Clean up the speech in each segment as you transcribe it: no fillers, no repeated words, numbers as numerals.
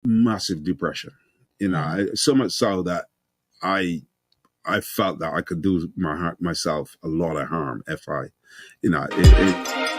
massive depression. So much so that I felt that I could do myself a lot of harm if I, it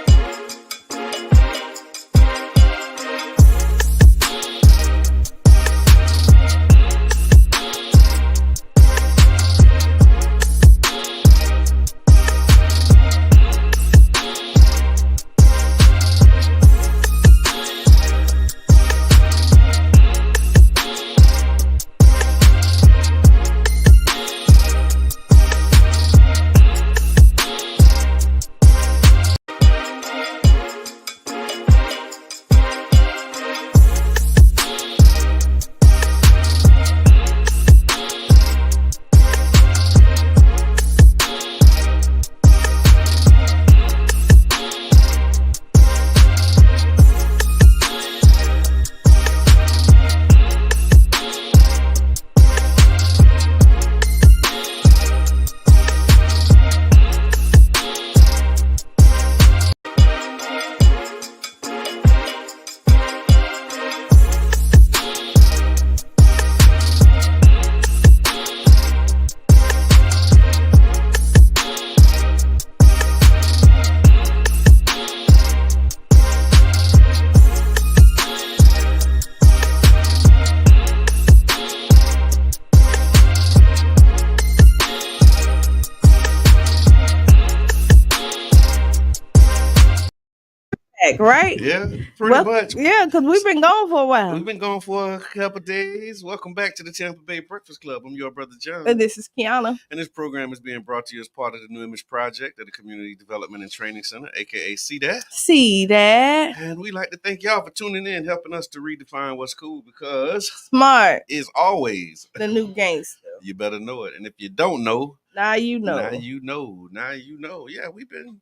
Right? Yeah, pretty much. Yeah, because we've been gone for a while. We've been gone for a couple of days. Welcome back to the Tampa Bay Breakfast Club. I'm your brother John. And this is Qiana. And this program is being brought to you as part of the New Image Project at the Community Development and Training Center, aka CDAT. See that. And we like to thank y'all for tuning in, helping us to redefine what's cool, because smart is always the new gangster. You better know it. And if you don't know, now you know. Now you know. Now you know. Yeah, we've been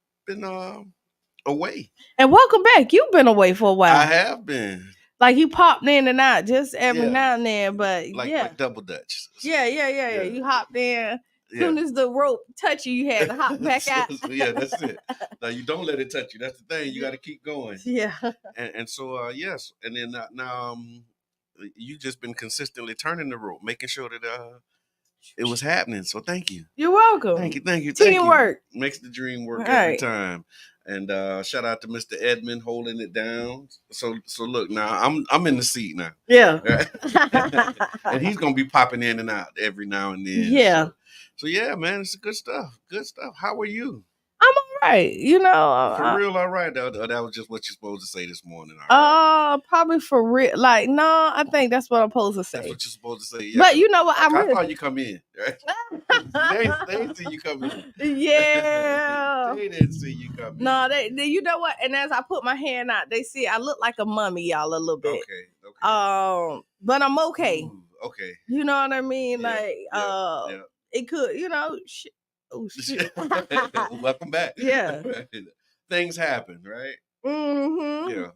away. And welcome back. You've been away for a while. I have been. Like you popped in and out just every now and then, but like double dutch. Yeah. You hopped in. As soon as the rope touched you, you had to hop back out. Yeah, that's it. Now you don't let it touch you. That's the thing. You got to keep going. Yeah. And so yes, and then now you just been consistently turning the rope, making sure that it was happening. So thank you. You're welcome. Thank you. Teamwork makes the dream work every time. And shout out to Mr. Edmund holding it down. So look, now I'm in the seat now. Yeah. And he's gonna be popping in and out every now and then. Yeah. So yeah, man, it's good stuff. Good stuff. How are you? I'm all right. For real, all right. That was just what you're supposed to say this morning. Probably for real. Like, no, I think that's what I'm supposed to say. That's what you're supposed to say. Yeah. But you know what? I thought you come in. Right? they didn't see you come in. Yeah. They didn't see you come in. No, they. You know what? And as I put my hand out, they see I look like a mummy, y'all, a little bit. Okay. But I'm okay. Ooh, okay. You know what I mean? Yeah, it could, Oh shit! Welcome back. Yeah, things happen, right? Mm-hmm. Yeah,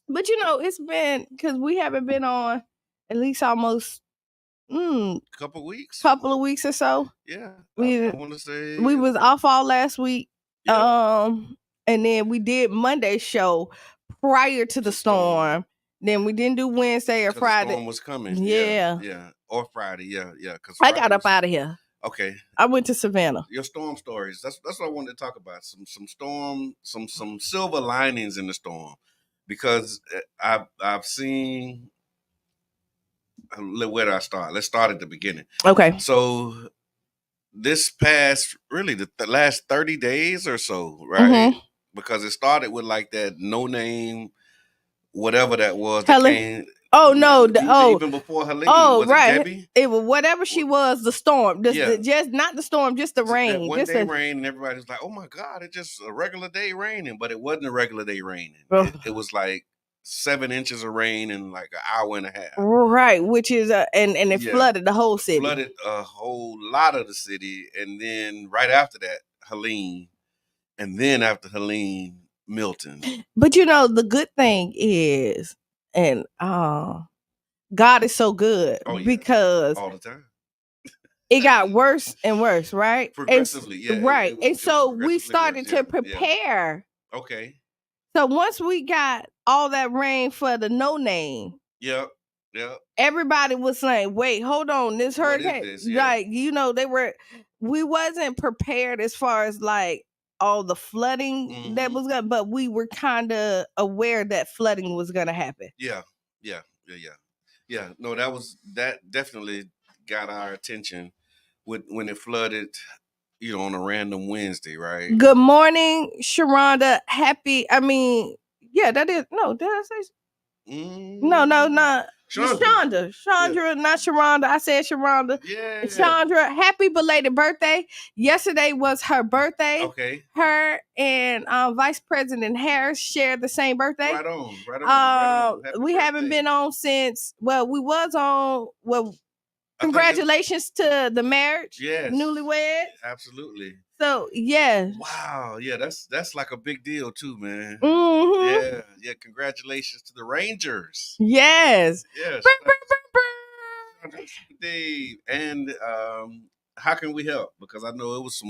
but it's been because we haven't been on at least almost couple of weeks or so. Yeah, I want to say we was off all last week. Yeah. And then we did Monday's show prior to the storm. Then we didn't do Wednesday or Friday. The storm was coming. Yeah, or Friday. Yeah. Because I got up out of here. Okay. I went to Savannah. Your storm stories. That's what I wanted to talk about. Some storm, some silver linings in the storm, because I've seen. Where do I start? Let's start at the beginning. Okay. So this past really the last 30 days or so, right? Mm-hmm. Because it started with like that no name, whatever that was. That came, oh no! Even before Helene. Oh was right, it Debbie? It was whatever she was. The storm, just not the storm, just the rain. That one day rain, and everybody's like, "Oh my God, it's just a regular day raining," but it wasn't a regular day raining. It was like 7 inches of rain in like an hour and a half. Right, which is and it flooded the whole city. Flooded a whole lot of the city, and then right after that, Helene, and then after Helene, Milton. But the good thing is, and God is so good because all the time it got worse and worse, right? Progressively, right. And so we started to prepare. Yeah. Okay. So once we got all that rain for the no name, yep. Yeah. Everybody was saying, wait, hold on, this hurricane. This? Yeah. Like, we wasn't prepared as far as like all the flooding that was gonna, but we were kind of aware that flooding was gonna happen. Yeah. No, that definitely got our attention when it flooded, on a random Wednesday, right? Good morning, Sharonda. Did I say? No. Chandra, not Sharonda. I said Sharonda. Yeah. Chandra, happy belated birthday. Yesterday was her birthday. Okay. Her and Vice President Harris shared the same birthday. Right on. We haven't been on since, we was on, congratulations to the marriage. Yes. Newlyweds. Absolutely. So, yeah. Wow. Yeah, that's like a big deal too, man. Mm-hmm. Yeah. Congratulations to the Rangers. Yes. Yes. Dave. And how can we help? Because I know it was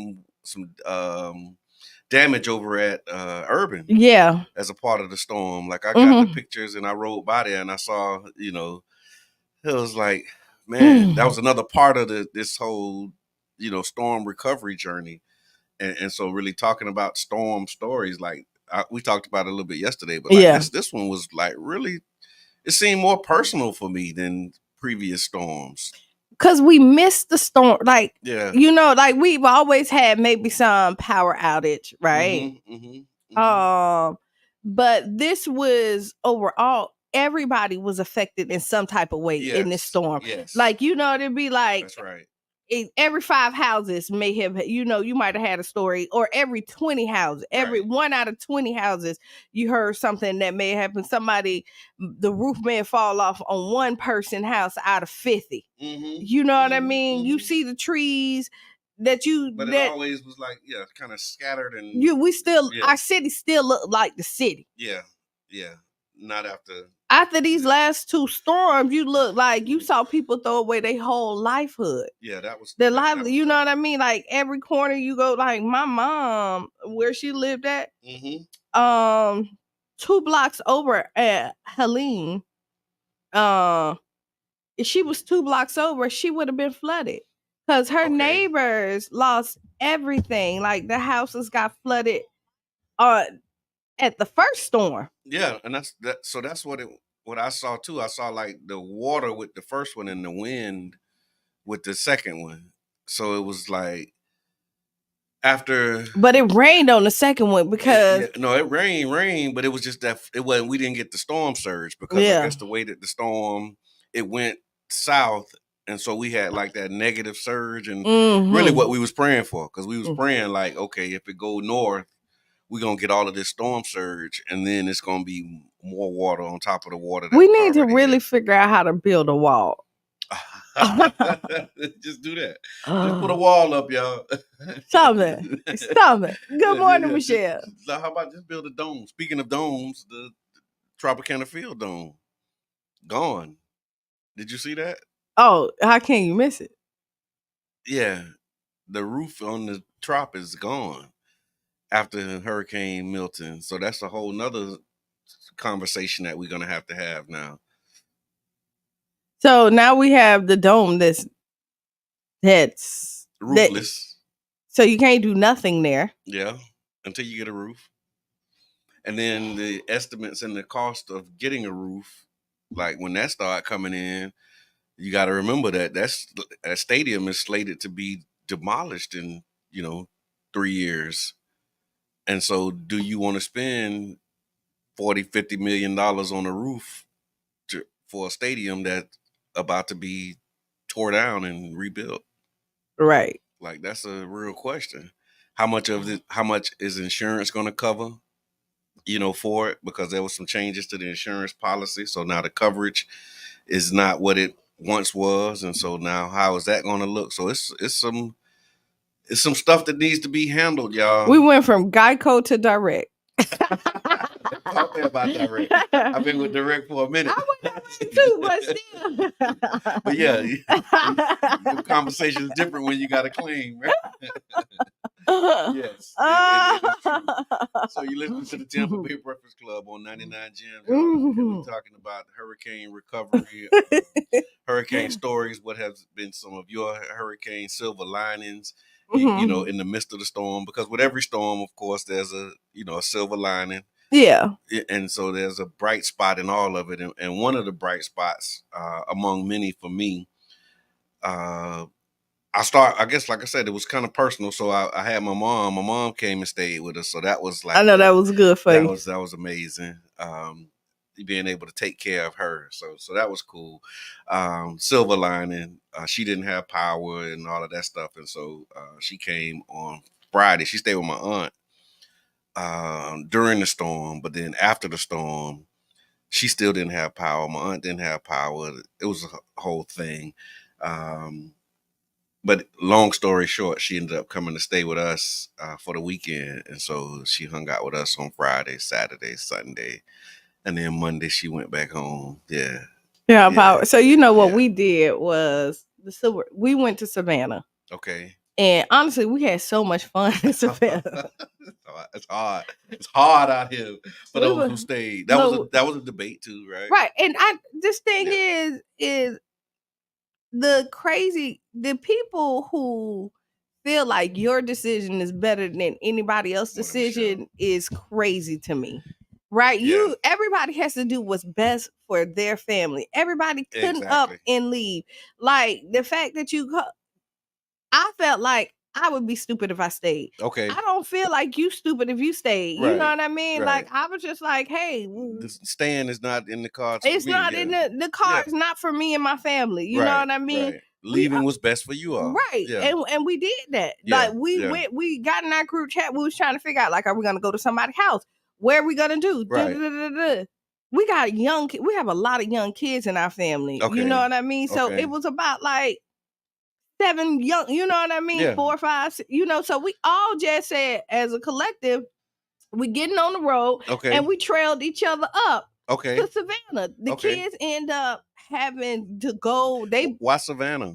some damage over at Urban. Yeah. As a part of the storm. Like I got the pictures and I rode by there and I saw, it was like, man, that was another part of this whole, storm recovery journey. And so really talking about storm stories, like we talked about it a little bit yesterday, but like this one was like really, it seemed more personal for me than previous storms. Cause we missed the storm, like we've always had maybe some power outage, right? But this was overall, everybody was affected in some type of way in this storm. Yes. Like, it'd be like, that's right. Every 5 houses may have, you might have had a story, or every 20 houses, every 1 out of 20 houses, you heard something that may happen. Somebody, the roof may fall off on one person house out of 50. You know what I mean? You see the trees but it always was like, kind of scattered and our city still looked like the city. Yeah. Not after these last 2 storms, you look like you saw people throw away their whole livelihood. Yeah, that was their livelihood. You know what I mean? Like every corner you go, like my mom, where she lived at, 2 blocks over at Helene. If she was 2 blocks over, she would have been flooded because her neighbors lost everything. Like the houses got flooded at the first storm. Yeah, and that's what I saw too. I saw like the water with the first one and the wind with the second one. So it was like but it rained on the second one because it rained, but it was just that we didn't get the storm surge because I guess the way that the storm it went south, and so we had like that negative surge, and really what we was praying for, because we was praying like, okay, if it go north, we're gonna get all of this storm surge, and then it's gonna be more water on top of the water. We need to really figure out how to build a wall. Just do that. Just put a wall up, y'all. Stop it. Good morning, Michelle. So how about just build a dome? Speaking of domes, the Tropicana Field Dome gone. Did you see that? Oh, how can you miss it? Yeah, the roof on the Trop is gone after Hurricane Milton. So that's a whole nother conversation that we're gonna have now. So now we have the dome that's roofless. So you can't do nothing there. Yeah, until you get a roof. And then the estimates and the cost of getting a roof, like when that start coming in, you got to remember that stadium is slated to be demolished in 3 years. And so do you want to spend $40-50 million on a roof for a stadium that's about to be tore down and rebuilt? Right. Like, that's a real question. How much is insurance going to cover, for it? Because there was some changes to the insurance policy. So now the coverage is not what it once was. And so now how is that going to look? So it's some stuff that needs to be handled, y'all. We went from Geico to Direct. Talk to me about Direct. I've been with Direct for a minute. I went Direct too, but still. But yeah, the conversation is different when you got a claim, right? Yes, it is true. So you listen to the Tampa Bay Breakfast Club on 99 Gems, y'all, and we're talking about hurricane recovery, hurricane stories. What has been some of your hurricane silver linings? You know, in the midst of the storm, because with every storm, of course, there's a silver lining. Yeah. And so there's a bright spot in all of it, and one of the bright spots, among many for me, I guess, like I said, it was kind of personal. So I had my mom. My mom came and stayed with us. So that was like, I know that was good for you. That was amazing. Being able to take care of her. So that was cool. Silver lining. She didn't have power and all of that stuff. And so she came on Friday. She stayed with my aunt during the storm. But then after the storm, she still didn't have power. My aunt didn't have power. It was a whole thing. But long story short, she ended up coming to stay with us for the weekend. And so she hung out with us on Friday, Saturday, Sunday. And then Monday she went back home. Yeah. Yeah, power. So you know what we did was we went to Savannah. Okay. And honestly, we had so much fun in Savannah. It's hard. It's hard out here for those who stayed. That was a debate too, right? Right. And this thing is the people who feel like your decision is better than anybody else's decision is crazy to me. Right? Yeah. Everybody has to do what's best for their family. Everybody couldn't up and leave. Like the fact that I felt like I would be stupid if I stayed. Okay. I don't feel like you stupid if you stayed. Right. You know what I mean? Right. Like I was just like, hey, the staying is not in the cards. It's not in the cards, not for me and my family. You know what I mean? Right. Leaving was best for you all. Right. Yeah. And we did that. Like we got in our group chat, we was trying to figure out, like, are we gonna go to somebody's house? Where are we gonna do? Right. We got we have a lot of young kids in our family. Okay. You know what I mean? So it was about like 7 young, you know what I mean? 4 or 5, 6, so we all just said as a collective, we getting on the road and we trailed each other up to Savannah. The kids end up having to go. Why Savannah?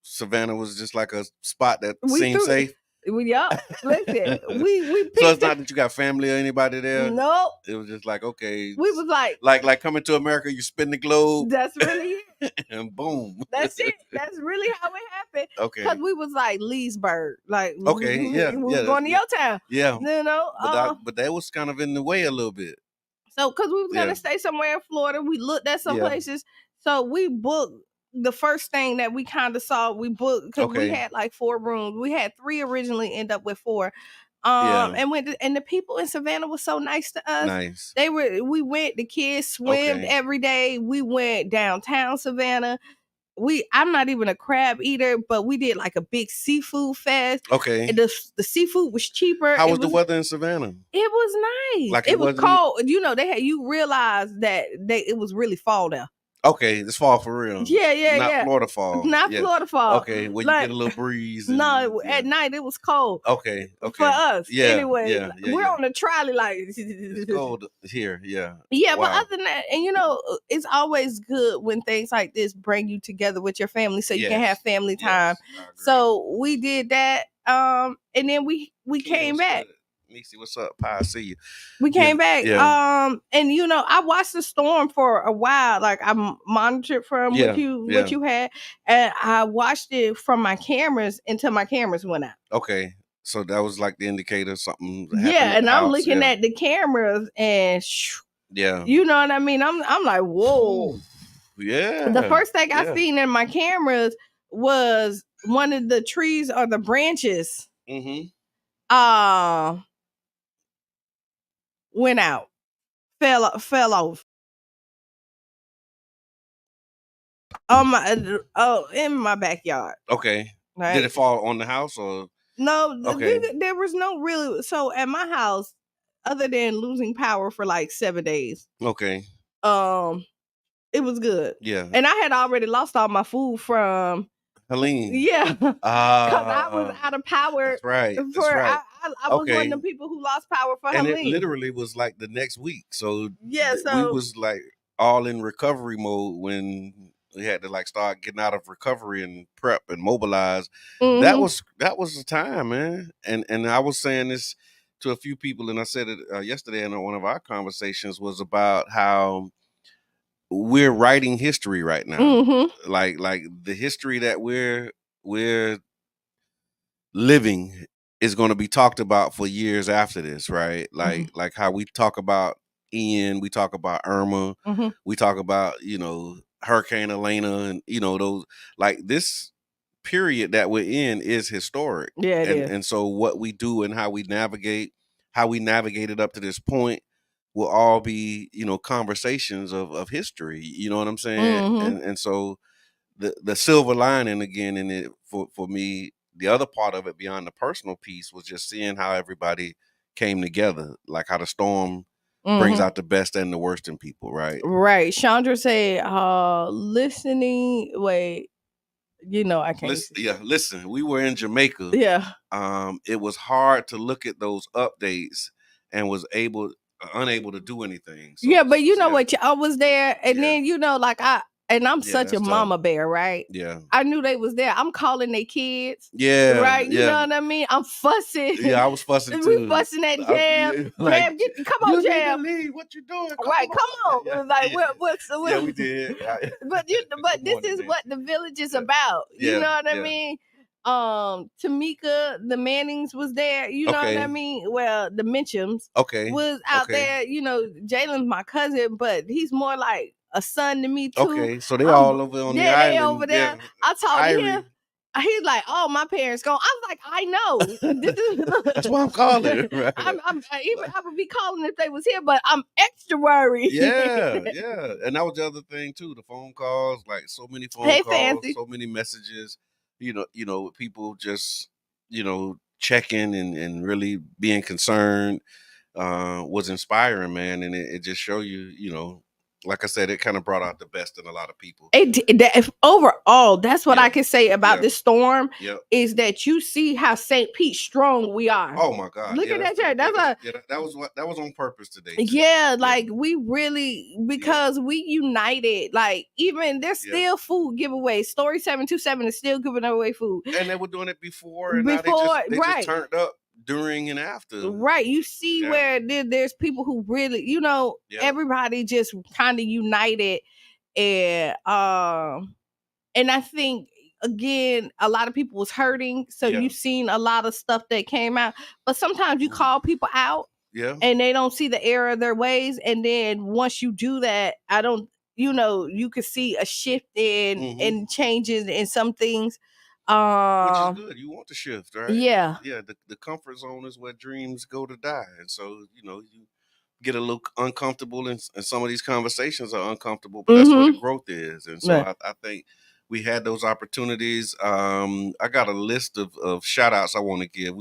Savannah was just like a spot that seemed safe. Listen, we so it's not that you got family or anybody there. Nope. It was just like, okay, we was like coming to America. You spin the globe. That's really it. And boom. That's it. That's really how it happened. Okay. Because we was like Leesburg, like we was going to your town. Yeah. You know, but that was kind of in the way a little bit. So because we was gonna stay somewhere in Florida, we looked at some places. So we booked. The first thing that we kind of saw, we booked because we had like 4 rooms. We had 3 originally, end up with 4. And the people in Savannah was so nice to us. Nice. We went, the kids swam every day. We went downtown Savannah. I'm not even a crab eater, but we did like a big seafood fest. Okay. And the seafood was cheaper. How was the weather in Savannah? It was nice. Like it was cold. You realize that it was really fall there. Okay, it's fall for real. Yeah. Not Florida fall. Not Florida fall. Okay, well, you get a little breeze. At night it was cold. Okay. For us. Yeah. Anyway, we're on the trolley like it's cold here. Yeah. Yeah, wow. But other than that, and it's always good when things like this bring you together with your family, so you can have family time. So we did that, and then we came back. Niecy, what's up? Pie, see you. We came back. Yeah. And I watched the storm for a while. Like I monitored from what you had, and I watched it from my cameras until my cameras went out. Okay. So that was like the indicator something happened. Yeah, and I'm looking at the cameras and you know what I mean? I'm like, whoa. Yeah. The first thing I seen in my cameras was one of the trees or the branches. Went out, fell off. In my backyard. Okay. Right? Did it fall on the house or? No. Okay. There was no really. So at my house, other than losing power for like 7 days. Okay. It was good. Yeah. And I had already lost all my food from Helene. Yeah. Because I was out of power. That's right. That's right. I was one of the people who lost power for and Helene. It literally was like the next week. So we was like all in recovery mode when we had to like start getting out of recovery and prep and mobilize. Mm-hmm. That was the time, man. And I was saying this to a few people, and I said it yesterday in one of our conversations, was about how we're writing history right now. Mm-hmm. Like the history that we're living is going to be talked about for years after this, right? Like how we talk about Ian, we talk about Irma, we talk about, you know, Hurricane Elena, and you know, those, like, this period that we're in is historic. Yeah, it is. And so what we do and how we navigated up to this point will all be, you know, conversations of history. You know what I'm saying? And so the silver lining again in it for me, the other part of it beyond the personal piece was just seeing how everybody came together, like how the storm brings out the best and the worst in people, right? Right. Chandra said, listening, wait, you know, I can't. Listen, we were in Jamaica. Yeah. It was hard to look at those updates and was unable to do anything. So, yeah, but you know what? I was there, and then, you know, like I'm such a tough. mama bear, right? Yeah. I knew they was there. I'm calling their kids. Yeah. Right? You know what I mean? I'm fussing. Yeah, I was fussing too. We fussing at Jam. Like, Jam, come on, Jam. You need to leave. What you doing? Come on. Yeah. Like, yeah, we did. but this is what the village is about. You know what I mean? Tamika, the Mannings was there. You know what I mean? Well, the Minchams was out there. You know, Jalen's my cousin, but he's more like a son to me too. Okay, so they all over on the island. They over there. Yeah. I talked to him. He's like, oh, my parents gone. I was like, I know. That's why I'm calling. Right. I would be calling if they was here, but I'm extra worried. Yeah. And that was the other thing too. The phone calls, like so many phone calls, Fancy. So many messages. You know, people just, you know, checking and really being concerned was inspiring, man. And it just show you, you know, like I said, it kind of brought out the best in a lot of people. Overall, that's what I can say about this storm is that you see how St. Pete strong we are. Oh my God! Look at that chart. That was on purpose today. Yeah, like we really, because we united. Like even there's still food giveaways. Story 727 is still giving away food, and they were doing it before. And now they just turned up during and after. Right. You see where there's people who really, you know, everybody just kind of united. And I think, again, a lot of people was hurting. So you've seen a lot of stuff that came out. But sometimes you call people out and they don't see the error of their ways. And then once you do that, you can see a shift in changes in some things. Which is good. You want to shift, right? Yeah. Yeah. The comfort zone is where dreams go to die. And so, you know, you get a little uncomfortable and some of these conversations are uncomfortable, but that's where the growth is. And so I think we had those opportunities. I got a list of shout outs I want to give.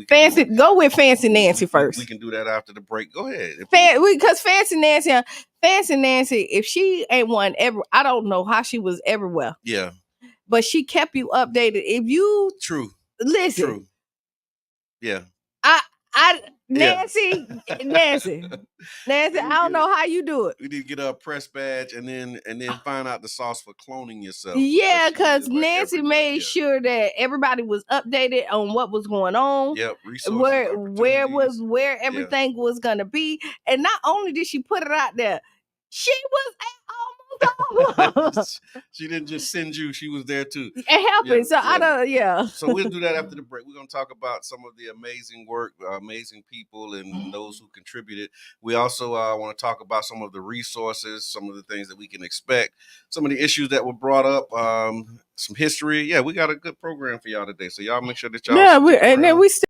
Go with Fancy Nancy first. We can do that after the break. Go ahead. Because Fancy Nancy, if she ain't one ever, I don't know how she was everywhere. Yeah. But she kept you updated. If you listen, True. Yeah. Nancy, I don't know how you do it. We need to get a press badge and then find out the sauce for cloning yourself. Yeah, because Nancy made sure that everybody was updated on what was going on. Yep, resources, where everything was gonna be, and not only did she put it out there, she was she didn't just send you, she was there too. It happened. So we'll do that after the break. We're going to talk about some of the amazing work, amazing people, and those who contributed. We also want to talk about some of the resources, some of the things that we can expect, some of the issues that were brought up, some history. Yeah, we got a good program for y'all today. So y'all make sure that y'all then we still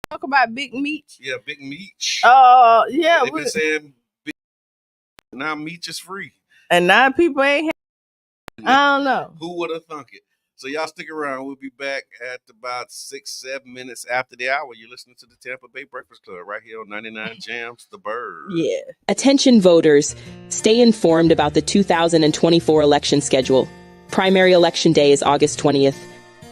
talk about Big Meech. Yeah, Big Meech. They've been saying now Meech is free. And now people ain't I don't know. Who would have thunk it? So y'all stick around. We'll be back at about 6-7 minutes after the hour. You're listening to the Tampa Bay Breakfast Club right here on 99 Jams, The Bird. Yeah. Attention voters, stay informed about the 2024 election schedule. Primary election day is August 20th.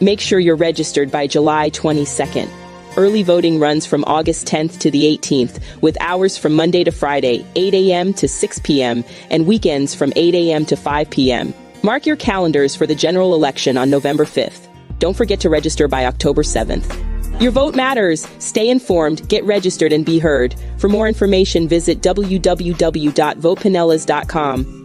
Make sure you're registered by July 22nd. Early voting runs from August 10th to the 18th, with hours from Monday to Friday, 8 a.m. to 6 p.m., and weekends from 8 a.m. to 5 p.m. Mark your calendars for the general election on November 5th. Don't forget to register by October 7th. Your vote matters. Stay informed, get registered, and be heard. For more information, visit www.votepinellas.com.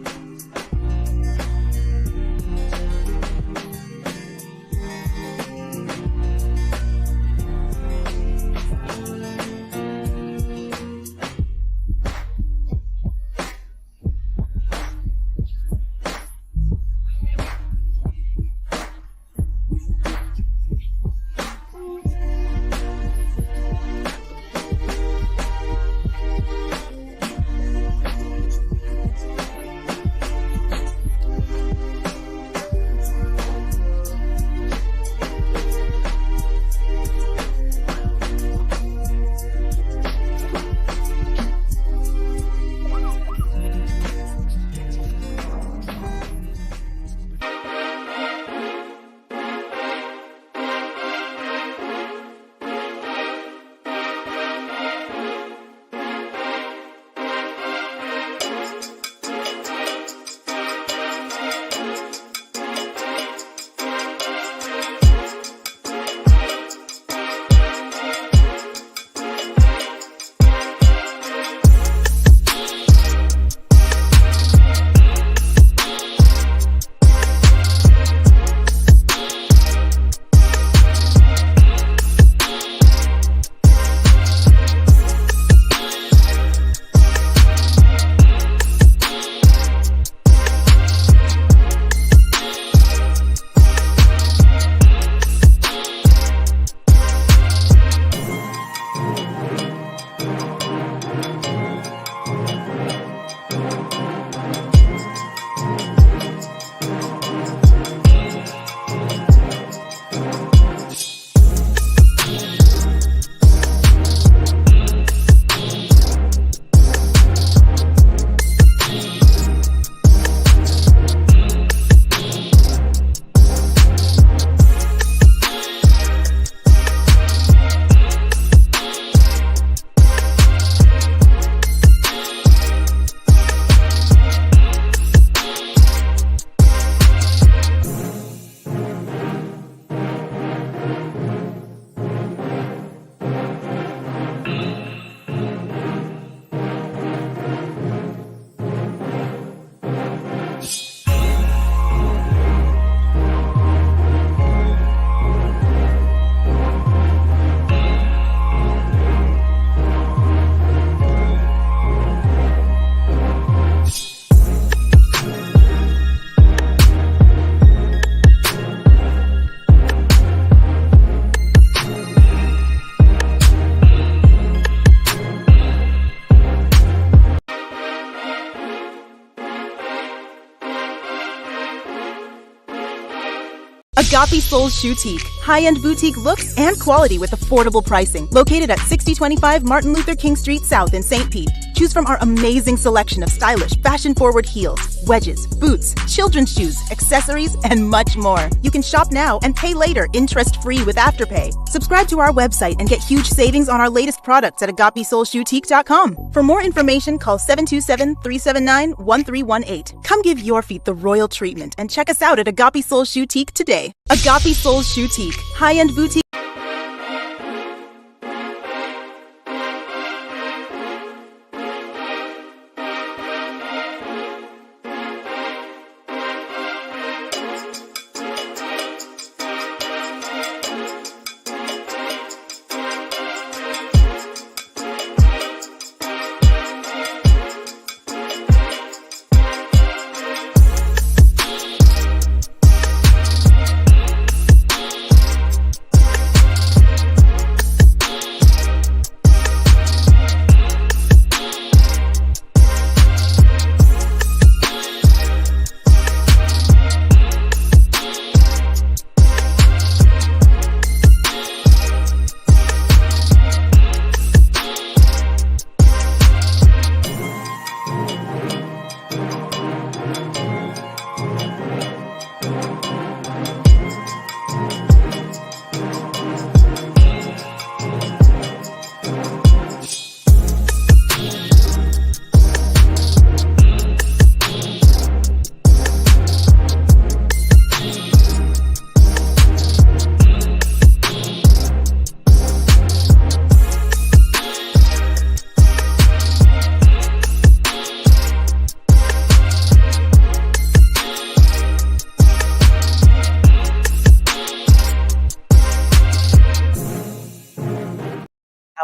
Agape Souls Boutique. High-end boutique looks and quality with affordable pricing. Located at 6025 Martin Luther King Street South in St. Pete. Choose from our amazing selection of stylish, fashion-forward heels, wedges, boots, children's shoes, accessories, and much more. You can shop now and pay later, interest-free with Afterpay. Subscribe to our website and get huge savings on our latest products at agapesoulsboutique.com. For more information, call 727-379-1318. Come give your feet the royal treatment and check us out at Agape Souls Boutique today. Agape Souls Boutique. High-end boutique.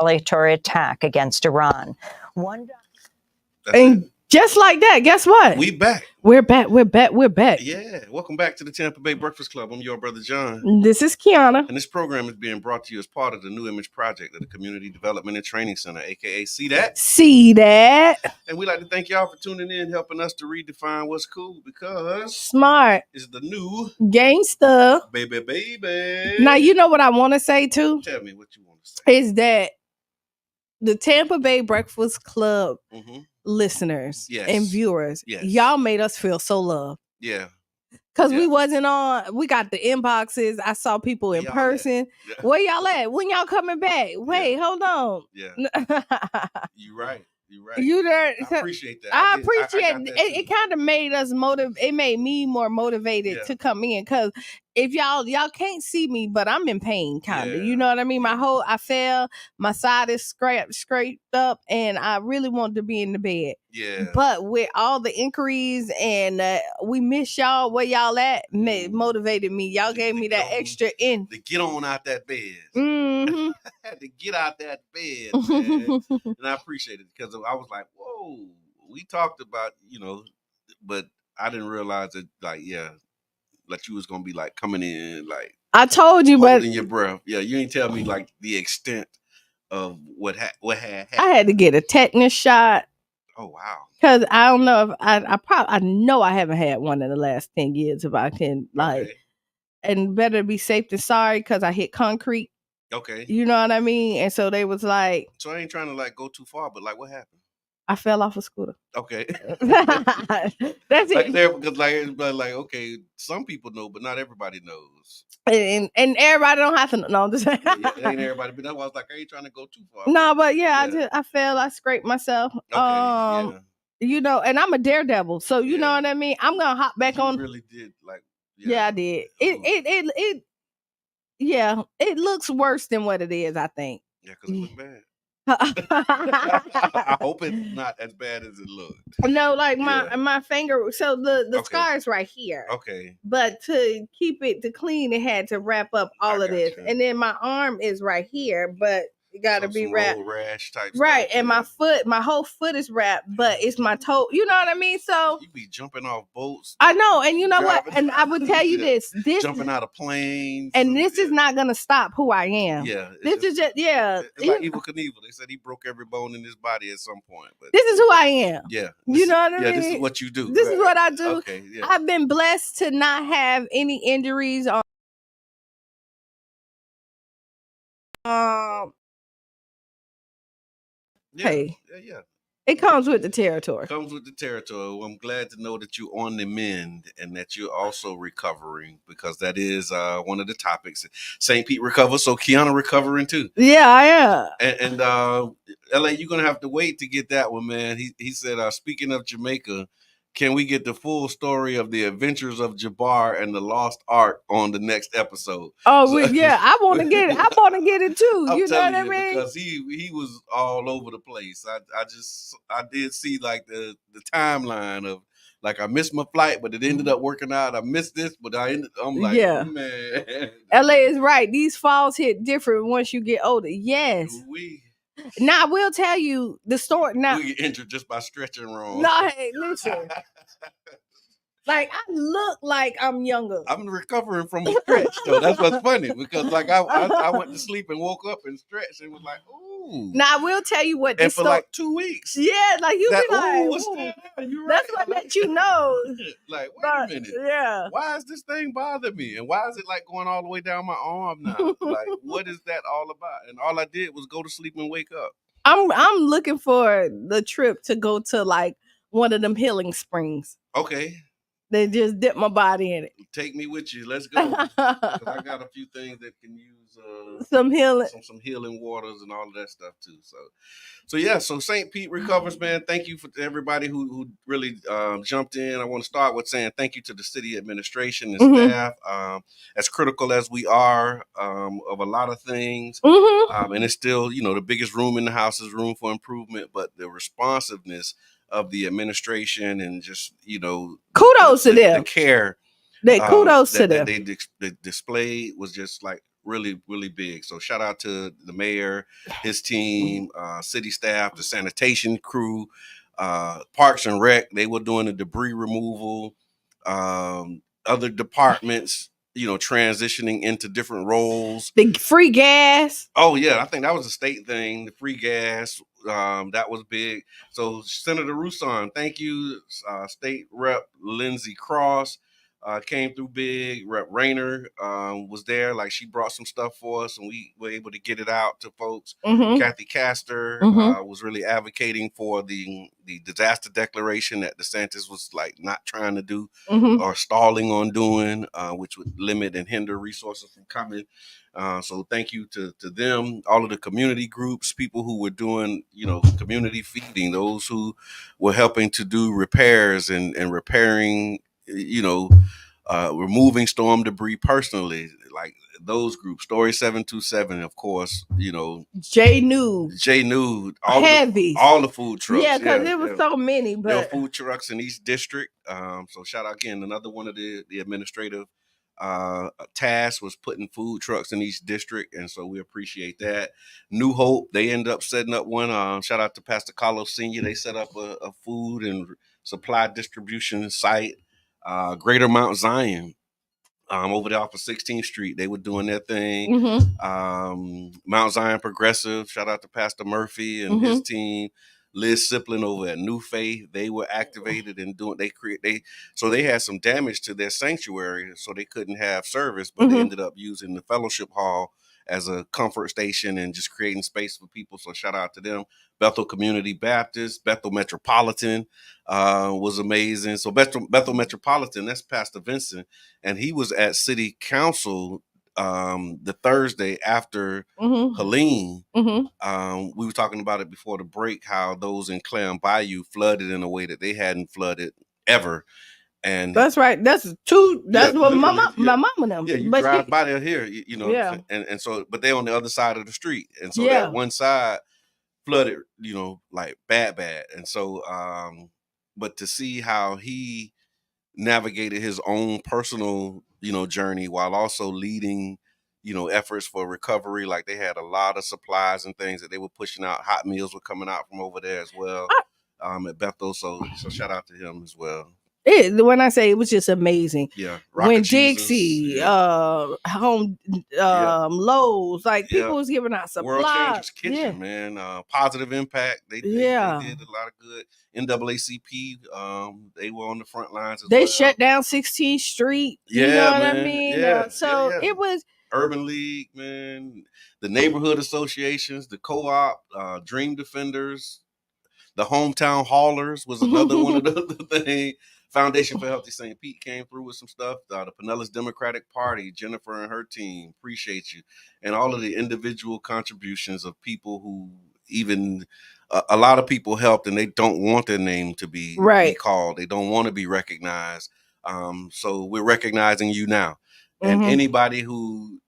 retaliatory attack against Iran. And just like that, guess what? We back. We're back. Yeah. Welcome back to the Tampa Bay Breakfast Club. I'm your brother John. This is Qiana. And this program is being brought to you as part of the New Image Project of the Community Development and Training Center, aka See That. See that. And we'd like to thank y'all for tuning in, helping us to redefine what's cool, because smart is the new gangster. Baby. Now, you know what I want to say too? Tell me what you want to say. Is that the Tampa Bay Breakfast Club listeners and viewers, y'all made us feel so loved. Yeah. Because we wasn't on, we got the inboxes. I saw people in person. Where y'all at? When y'all coming back? Wait, hold on. Yeah. You're right. You're right. I appreciate that. I appreciate it. It kind of made us it made me more motivated to come in, because if y'all can't see me, but I'm in pain, kind of. You know what I mean? I fell, my side is scraped up, and I really wanted to be in the bed. Yeah. But with all the inquiries and we miss y'all, where y'all at, motivated me. Y'all gave me that extra in. To get on out that bed. Mm-hmm. Had to get out that bed, man. And I appreciate it, because I was like, whoa, we talked about, but I didn't realize that, like you was gonna be like coming in, like I told you, holding but your breath. Yeah, you didn't tell me like the extent of what had happened. I had to get a tetanus shot. Oh wow! Because I don't know if I know I haven't had one in the last 10 years. If I can and better be safe than sorry, because I hit concrete. Okay. You know what I mean? And so they was like, so I ain't trying to like go too far, but like what happened? I fell off a scooter. Okay. That's it. Because like, okay, some people know, but not everybody knows. And everybody don't have to know. No, I'm just saying. Ain't everybody, but that's why I was like, I ain't trying to go too far. No, but I fell, I scraped myself. Okay, and I'm a daredevil. So you know what I mean? I'm gonna hop back on. You really did, like I did. It looks worse than what it is, I think. Yeah, because it looked bad. I hope it's not as bad as it looked. No, like my finger. So the scar is right here. Okay. But to keep it to clean, it had to wrap up all of this, and then my arm is right here, but it got to be wrapped. Rash type right, stuff, and my whole foot is wrapped, but it's my toe. You know what I mean? So you be jumping off boats. I know, and you know what? And I would tell you this jumping out of planes, and this is not gonna stop who I am. Yeah, this is just It's like Evel Knievel. They said he broke every bone in his body at some point. But this is who I am. Yeah, you know what I mean. Yeah, this is what you do. This is what I do. Okay, yeah. I've been blessed to not have any injuries on. Hey, it comes with the territory. Comes with the territory. Well, I'm glad to know that you're on the mend and that you're also recovering, because that is one of the topics. St. Pete recovers, so Qiana recovering too. Yeah, I am. And LA, you're gonna have to wait to get that one, man. He said, speaking of Jamaica, can we get the full story of the adventures of Jabbar and the Lost Ark on the next episode? Oh, I want to get it. I want to get it too. You know what I mean? Because he was all over the place. I did see like the timeline of like I missed my flight, but it ended up working out. I missed this, but I'm like, man. LA is right. These falls hit different once you get older. Yes. Now I will tell you the story. Now we get injured just by stretching wrong. No, hey, listen. Like I look like I'm younger. I'm recovering from a stretch though. That's what's funny, because like I went to sleep and woke up and stretched and was like, ooh. Now I will tell you what. And for like 2 weeks. Yeah, like you be like, what's that? You're that's right. what let you know. Like, wait a minute. Yeah. Why is this thing bothering me? And why is it like going all the way down my arm now? Like, what is that all about? And all I did was go to sleep and wake up. I'm looking for the trip to go to like one of them healing springs. Okay. They just dip my body in it. Take me with you. Let's go. 'Cause I got a few things that can use some healing, some healing waters and all of that stuff too. So yeah. So St. Pete recovers, man. Thank you for everybody who really jumped in. I want to start with saying thank you to the city administration and staff. As critical as we are of a lot of things, and it's still the biggest room in the house is room for improvement, but the responsiveness of the administration and just kudos to them. The care kudos to them. They displayed was just like really, really big. So shout out to the mayor, his team, city staff, the sanitation crew, Parks and Rec. They were doing the debris removal. Other departments, transitioning into different roles. The free gas. Oh yeah, I think that was a state thing. The free gas, that was big. So Senator Rousson, thank you. State Rep Lindsey Cross came through big. Rep Rayner was there. Like, she brought some stuff for us, and we were able to get it out to folks. Mm-hmm. Kathy Castor was really advocating for the disaster declaration that DeSantis was like not trying to do or stalling on doing, which would limit and hinder resources from coming. So thank you to them, all of the community groups, people who were doing, community feeding, those who were helping to do repairs and repairing, removing storm debris personally, like those groups. Story 727, of course, J Nude, all the food trucks. Yeah, because there was so many. But there were food trucks in each district. So shout out again, another one of the administrative task was putting food trucks in each district, and so we appreciate that. New Hope, they end up setting up one. Shout out to Pastor Carlos Sr. They set up a food and supply distribution site. Greater Mount Zion, over there off of 16th Street, they were doing their thing. Mount Zion Progressive, shout out to Pastor Murphy and his team. Liz Siplin over at New Faith, they were activated and so they had some damage to their sanctuary, so they couldn't have service, but they ended up using the fellowship hall as a comfort station and just creating space for people. So shout out to them. Bethel Community Baptist, Bethel Metropolitan was amazing. So Bethel Metropolitan, that's Pastor Vincent, and he was at City Council the Thursday after Helene. We were talking about it before the break, how those in Clam Bayou flooded in a way that they hadn't flooded ever. And that's right. That's what my mom and them. Yeah, you drive by there here, Yeah. And so, but they're on the other side of the street, and so that one side flooded, like bad. And so, but to see how he navigated his own personal, journey while also leading, efforts for recovery. Like, they had a lot of supplies and things that they were pushing out. Hot meals were coming out from over there as well, at Bethel. So shout out to him as well. When I say it was just amazing. Yeah. When Dixie, Home, Lowe's, like people was giving out supplies. World Changers Kitchen, man. Positive impact. They did a lot of good. NAACP, they were on the front lines as well. They shut down 16th Street. You know what I mean? So it was Urban League, man. The neighborhood associations, the co-op, Dream Defenders, the Hometown Haulers was another one of the things. Foundation for Healthy St. Pete came through with some stuff. The Pinellas Democratic Party, Jennifer and her team, appreciate you. And all of the individual contributions of people who even a lot of people helped, and they don't want their name to be called. They don't want to be recognized. So we're recognizing you now. And anybody who,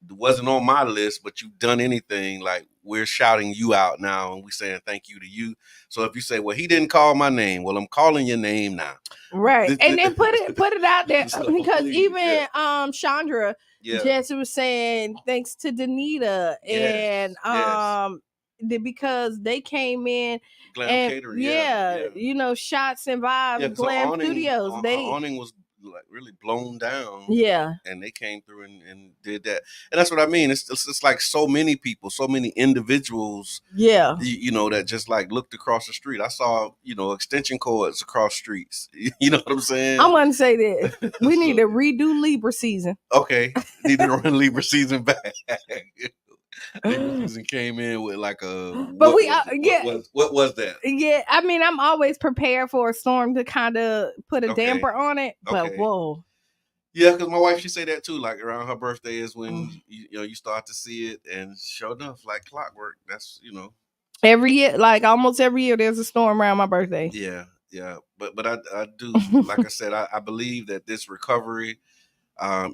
wasn't on my list, but you've done anything, like, we're shouting you out now, and we're saying thank you to you. So if you say, well, he didn't call my name, well, I'm calling your name now. Right. And then put it out there, because even Chandra Jesse was saying thanks to Danita and because they came in Glam and Catering, Shots and Vibes, Glam Studios. Awning was like really blown down, and they came through and did that. And that's what I mean. It's like so many people, so many individuals, that just like looked across the street. I saw extension cords across streets. You know what I'm saying? I want to say this. We need to redo Libra season. Okay, need to run Libra season back. Libra season came in with like a. But what was that? Yeah, I mean, I'm always prepared for a storm to kind of put a damper on it. But whoa. Yeah, because my wife, she say that too. Like, around her birthday is when you start to see it, and sure enough, like clockwork. That's every year, like almost every year, there's a storm around my birthday. Yeah. But I do, like I said, I believe that this recovery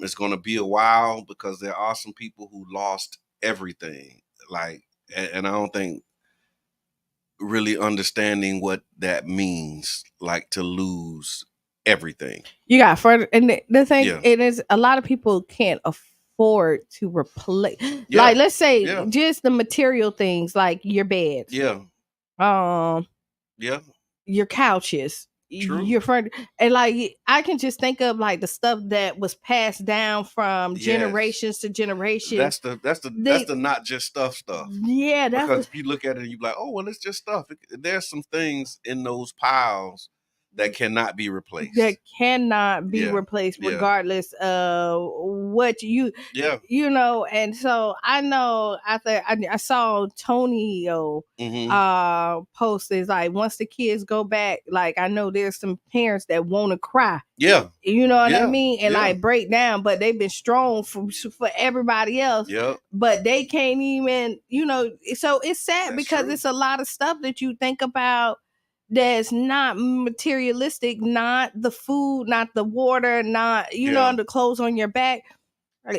is going to be a while, because there are some people who lost everything, like, and I don't think really understanding what that means, like, to lose everything. You got further, and the thing it is, a lot of people can't afford afford to replace. Like, let's say just the material things, like your beds, your couches, your furniture, and like I can just think of like the stuff that was passed down from generations to generations. That's the not just stuff. Yeah, that's because if you look at it and you're like, oh well, it's just stuff. There's some things in those piles that cannot be replaced. Replaced, regardless of what you know. And so I know I saw Tonio post is like, once the kids go back, like I know there's some parents that want to cry. Yeah. You know what I mean? And like break down, but they've been strong for everybody else. Yeah. But they can't even, so it's sad because it's a lot of stuff that you think about that's not materialistic, not the food, not the water, not, the clothes on your back.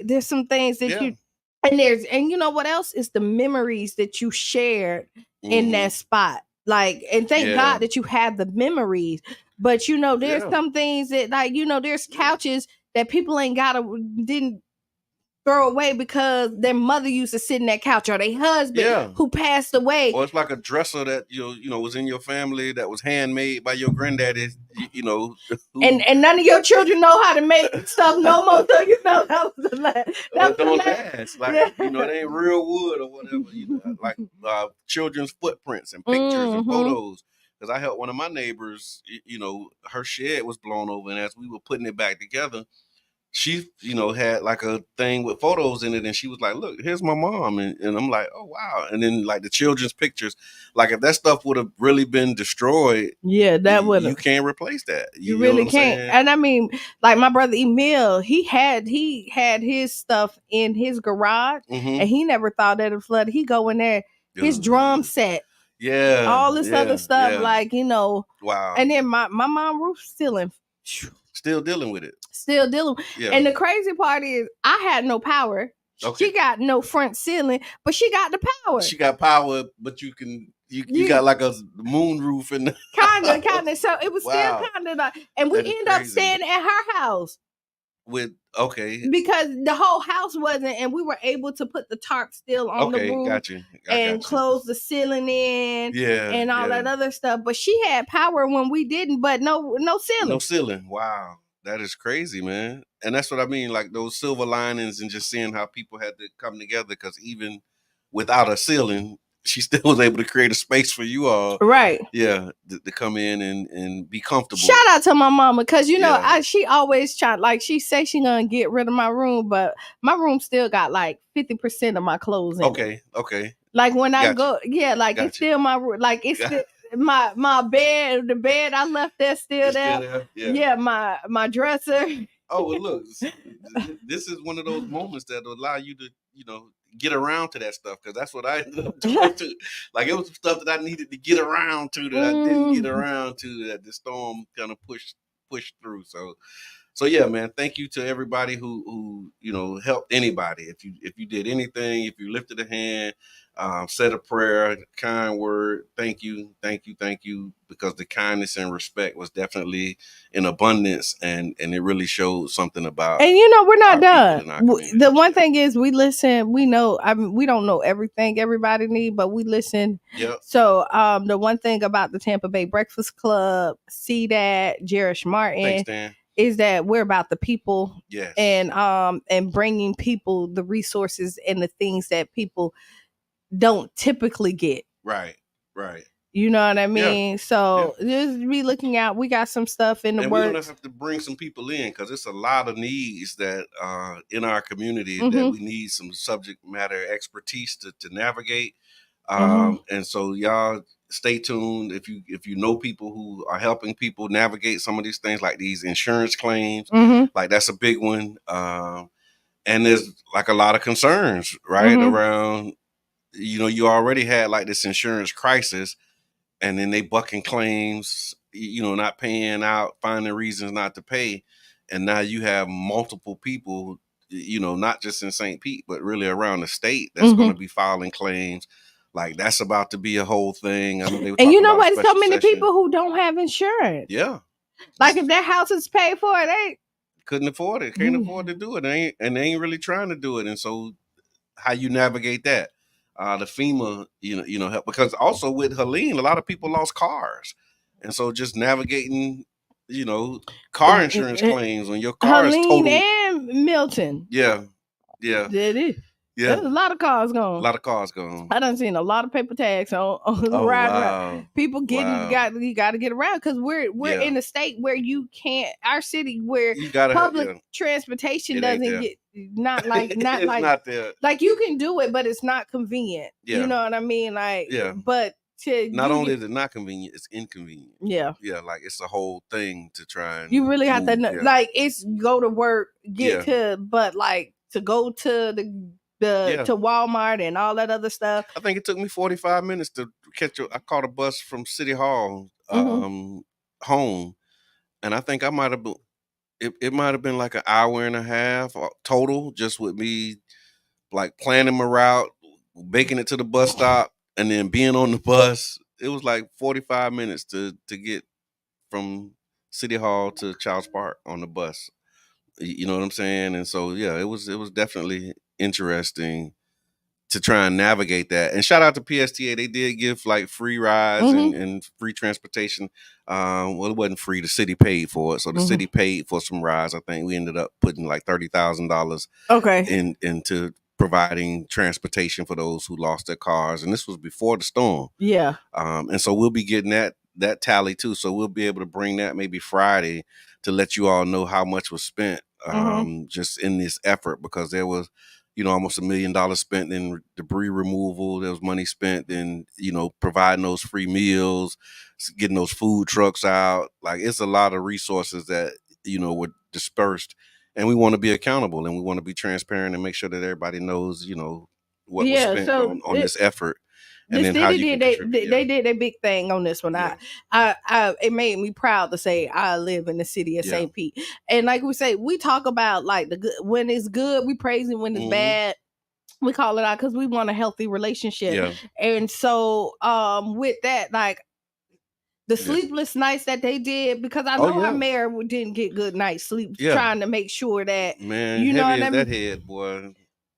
There's some things that and you know what else is the memories that you shared in that spot. Like, and thank God that you have the memories. But there's some things that, like, there's couches that people didn't throw away because their mother used to sit in that couch, or their husband who passed away. Or it's like a dresser that was in your family that was handmade by your granddaddy, and none of your children know how to make stuff no more. So that was the last. That don't last. Like it ain't real wood or whatever. Like children's footprints and pictures and photos. Because I helped one of my neighbors. Her shed was blown over, and as we were putting it back together, she, had like a thing with photos in it, and she was like, look, here's my mom. And I'm like, oh, wow. And then like the children's pictures, like if that stuff would have really been destroyed, that would you can't replace that. You really can't. And I mean, like my brother Emil, he had his stuff in his garage, and he never thought that it flooded. He go in there, his drum set. Yeah. All this other stuff, like, wow. And then my mom roof still dealing with it. And the crazy part is I had no power. Okay. She got no front ceiling, but she got the power. She got power, but you got like a moon roof and kind of. So it was still kind of like, and we ended up staying at her house. Because the whole house wasn't, and we were able to put the tarp still on the roof. And close the ceiling in, and all that other stuff. But she had power when we didn't, but no ceiling. No ceiling. Wow, that is crazy, man. And that's what I mean, like those silver linings, and just seeing how people had to come together. Because even without a ceiling, she still was able to create a space for you all. Right. Yeah. To come in and be comfortable. Shout out to my mama. Cause she always tried, like she say she gonna get rid of my room, but my room still got like 50% of my clothes in it. Okay. Like when I go, it's still my room. Like it's still my bed, the bed I left there still there. Yeah, my dresser. Oh, well, look, this is one of those moments that will allow you to, get around to that stuff, because that's what I ended up doing too. Like it was some stuff that I needed to get around to that I didn't get around to, that the storm kind of pushed through. So yeah, man, thank you to everybody who helped anybody. If you did anything, if you lifted a hand, said a prayer, kind word, thank you, because the kindness and respect was definitely in abundance, and it really showed something about. And we're not done. The one thing is, we listen. We know. I mean, we don't know everything everybody needs, but we listen. Yeah. So the one thing about the Tampa Bay Breakfast Club, see that Jerish Martin. Thanks, Dan. Is that we're about the people, yes, and bringing people the resources and the things that people don't typically get. Right. You know what I mean? So just be looking out. We got some stuff in the works. We're gonna have to bring some people in, because it's a lot of needs that in our community that we need some subject matter expertise to navigate. And so y'all stay tuned. If you know people who are helping people navigate some of these things, like these insurance claims, like that's a big one. And there's like a lot of concerns, right? Around, you already had like this insurance crisis, and then they bucking claims, not paying out, finding reasons not to pay. And now you have multiple people, not just in St. Pete, but really around the state that's going to be filing claims. Like that's about to be a whole thing. I mean, and you know what? So many people who don't have insurance. Yeah. Like if their house is paid for, couldn't afford it, can't afford to do it, and they ain't really trying to do it. And so, how you navigate that? The FEMA, help, because also with Helene, a lot of people lost cars, and so just navigating, car insurance claims when your car is Helene total. and Milton. Yeah. That is. Yeah. There's a lot of cars gone. A lot of cars gone. I done seen a lot of paper tags on ride around. People you got to get around because we're in a state where you can't. Our city where public transportation doesn't get not like there. Like you can do it, but it's not convenient. Yeah. You know what I mean? Like but not only is it not convenient, it's inconvenient. Yeah. Yeah, like it's a whole thing to try and you really have to know, like it's go to work, get to, but like to go to to Walmart and all that other stuff. I think it took me 45 minutes to catch I caught a bus from City Hall home, and I think I might have been it might have been like an hour and a half total, just with me like planning my route, making it to the bus stop, and then being on the bus. It was like 45 minutes to get from City Hall to Childs Park on the bus. You know what I'm saying? And so it was definitely interesting to try and navigate that. And shout out to PSTA. They did give like free rides and free transportation. Well, it wasn't free. The city paid for it. So the city paid for some rides. I think we ended up putting like $30,000 into providing transportation for those who lost their cars. And this was before the storm. Yeah. And so we'll be getting that tally too. So we'll be able to bring that maybe Friday to let you all know how much was spent just in this effort, because there was almost $1 million spent in debris removal. There was money spent in, providing those free meals, getting those food trucks out. Like it's a lot of resources that, were dispersed, and we want to be accountable and we want to be transparent and make sure that everybody knows, what was spent on this effort. And then they did a big thing on this one. Yeah. I it made me proud to say I live in the city of St. Pete. And like we say, we talk about like the good when it's good, we praise it. When it's bad, we call it out because we want a healthy relationship. Yeah. And so with that, like the sleepless nights that they did, because I know our mayor didn't get good night's sleep, trying to make sure that you know what I mean? That head, boy.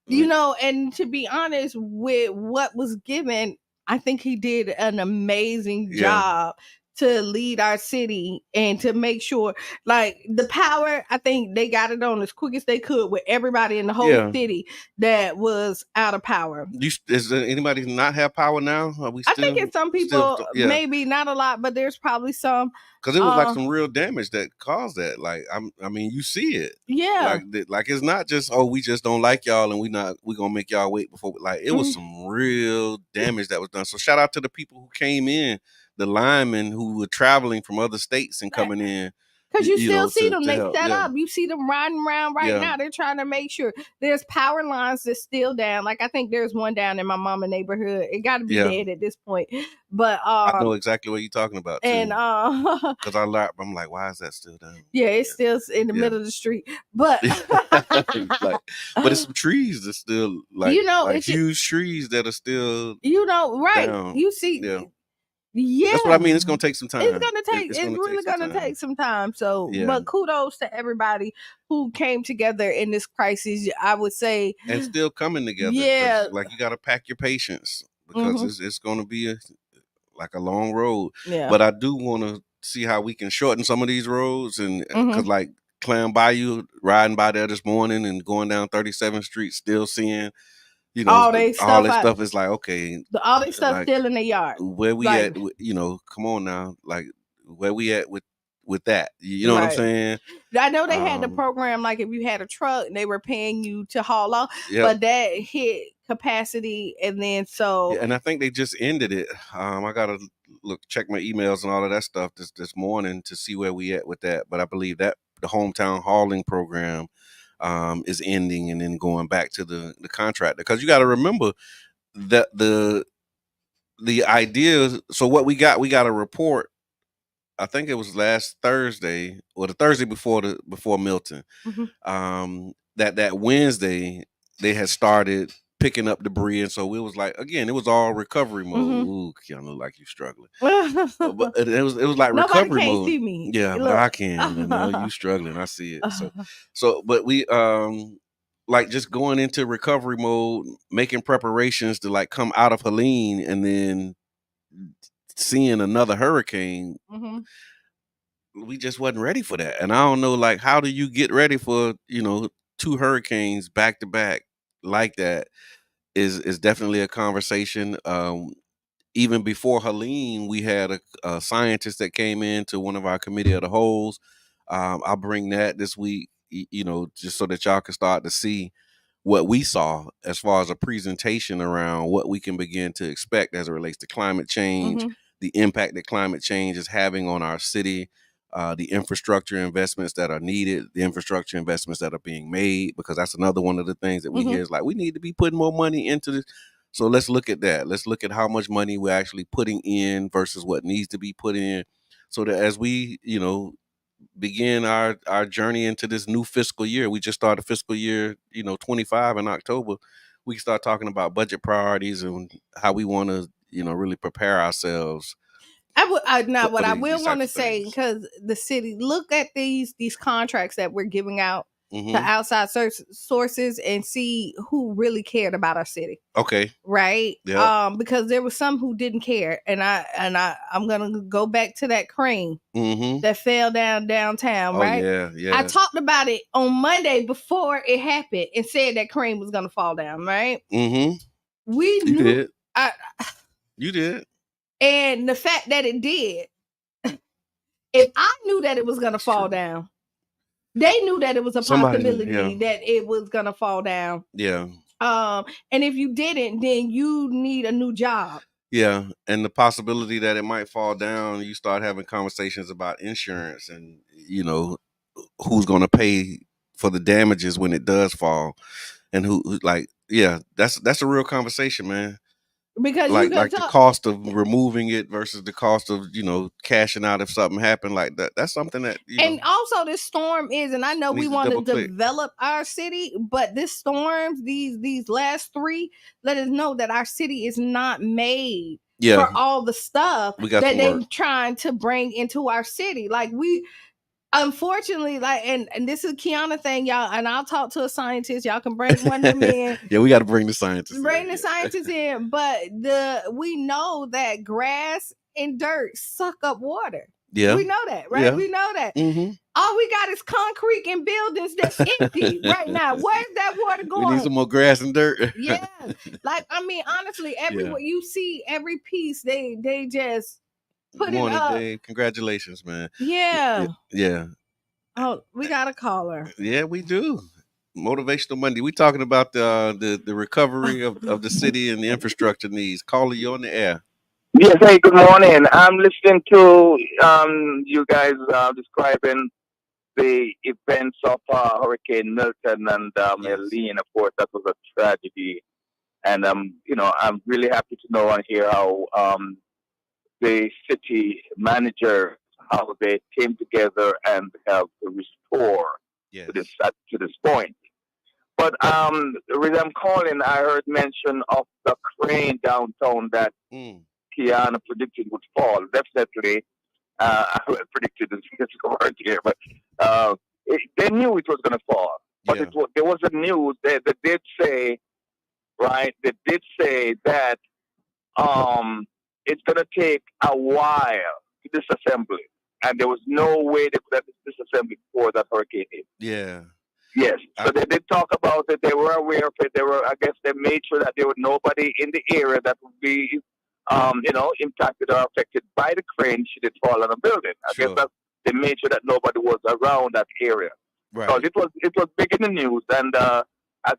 And to be honest with what was given, I think he did an amazing job to lead our city and to make sure, like the power, I think they got it on as quick as they could with everybody in the whole city that was out of power. Does anybody not have power now? I think it's some people, maybe not a lot, but there's probably some. Because it was like some real damage that caused that. Like, I mean, you see it. Yeah. Like it's not just, we just don't like y'all and we gonna make y'all wait before. Like, it was some real damage that was done. So shout out to the people who came in, the linemen who were traveling from other states and coming in. Because you still see them, they set up. You see them riding around now. They're trying to make sure there's power lines that's still down. Like I think there's one down in my mama neighborhood. It got to be dead at this point. But I know exactly what you're talking about too. And because I'm like, why is that still down? Yeah, it's still in the middle of the street. But but it's some trees that still like huge trees that are still down. You see. Yeah, that's what I mean. It's gonna take some time. It's really gonna take some time. So, but kudos to everybody who came together in this crisis. I would say, and still coming together. Yeah, like you got to pack your patience because it's gonna be a long road. Yeah, but I do want to see how we can shorten some of these roads, and because like Clam Bayou, riding by there this morning and going down 37th Street, still seeing. All that stuff is like, okay. All that stuff still in the yard. Where we at, come on now. Like, where we at with that? You know what I'm saying? I know they had the program, like if you had a truck, they were paying you to haul off. But that hit capacity, and then so. Yeah, and I think they just ended it. I got to check my emails and all of that stuff this morning to see where we at with that. But I believe that the hometown hauling program is ending and then going back to the contractor, because you got to remember that the idea. So what we got a report. I think it was last Thursday or the Thursday before Milton. That Wednesday they had started picking up debris, and so it was like, again, it was all recovery mode. Ooh, Qiana, like you struggling. But it was like Nobody recovery can't mode. see me. Yeah, Look. but I can. You know, you struggling. I see it. So, but we like just going into recovery mode, making preparations to like come out of Helene, and then seeing another hurricane. We just wasn't ready for that. And I don't know, like, how do you get ready for, you know, 2 hurricanes back to back like that is definitely a conversation. Even before Helene, we had a scientist that came in to one of our committee of the holes. I'll bring that this week, you know, just so that y'all can start to see what we saw as far as a presentation around what we can begin to expect as it relates to climate change, the impact that climate change is having on our city, the infrastructure investments that are needed, the infrastructure investments that are being made, because that's another one of the things that we hear is like, we need to be putting more money into this. So let's look at that. Let's look at how much money we're actually putting in versus what needs to be put in, so that as we, you know, begin our journey into this new fiscal year, we just started fiscal year, you know, 25 in October, we can start talking about budget priorities and how we want to, you know, really prepare ourselves. Now what I will want to say, because the city, look at these contracts that we're giving out to outside sources and see who really cared about our city. Okay. Right. Yeah. Because there was some who didn't care, and I'm gonna go back to that crane that fell downtown. Right. Yeah. I talked about it on Monday before it happened and said that crane was gonna fall down. Right. We you knew. Did. You did. And the fact that it did, if I knew that it was gonna fall down, they knew that it was a possibility that it was gonna fall down. Yeah. And if you didn't, then you need a new job. Yeah, and the possibility that it might fall down, you start having conversations about insurance and, you know, who's going to pay for the damages when it does fall, and who like, yeah, that's a real conversation, man. Because like the cost of removing it versus the cost of, you know, cashing out if something happened like that. That's something that, you know, also this storm is, and I know we want to develop our city, but this storms, these last 3, let us know that our city is not made for all the stuff that they're trying to bring into our city. Like unfortunately, like, and this is a Qiana thing, y'all, and I'll talk to a scientist. Y'all can bring one of them in. Yeah, we got to bring the scientists. Scientists in, but we know that grass and dirt suck up water. Yeah, we know that, right? Yeah. We know that. All we got is concrete and buildings that's empty right now. Where's that water going? We need some more grass and dirt. Yeah, like, I mean, honestly, everywhere you see every piece, they just put it up. Dave. Congratulations, man. Yeah. Yeah. Oh, we got a caller. Yeah, we do. Motivational Monday. We talking about the recovery of the city and the infrastructure needs. Caller, you on the air. Yes, hey, good morning. I'm listening to you guys describing the events of Hurricane Milton and Helene. Of course, that was a tragedy. And, you know, I'm really happy to know and hear how the city manager, how they came together and have to restore to this point. But the reason I'm calling, I heard mention of the crane downtown that Qiana predicted would fall. Definitely, I predicted this word here, but they knew it was going to fall. But there was a news that did say, right? They did say that it's going to take a while to disassemble it, and there was no way they could have disassembled it before that hurricane hit. Yeah. Yes. So they did talk about it. They were aware of it. I guess they made sure that there was nobody in the area that would be, you know, impacted or affected by the crane should it fall on a building. I guess that they made sure that nobody was around that area. Right. So it was big in the news, and I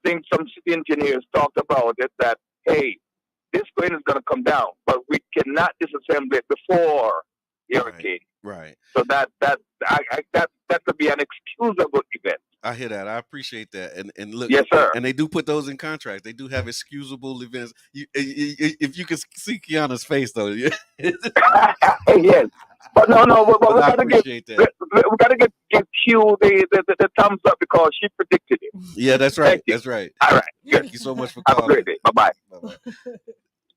think some city engineers talked about it that, hey, this crane is going to come down, but we cannot disassemble it before the hurricane. Right. So that could be an excusable event. I hear that. I appreciate that. And look, yes, sir. And they do put those in contracts. They do have excusable events. If you can see Qiana's face, though. Yes. But no. But we got to get give Q the thumbs up because she predicted it. Yeah, that's right. That's right. All right. Thank you so much for Have a calling. great day. Bye-bye. Bye-bye.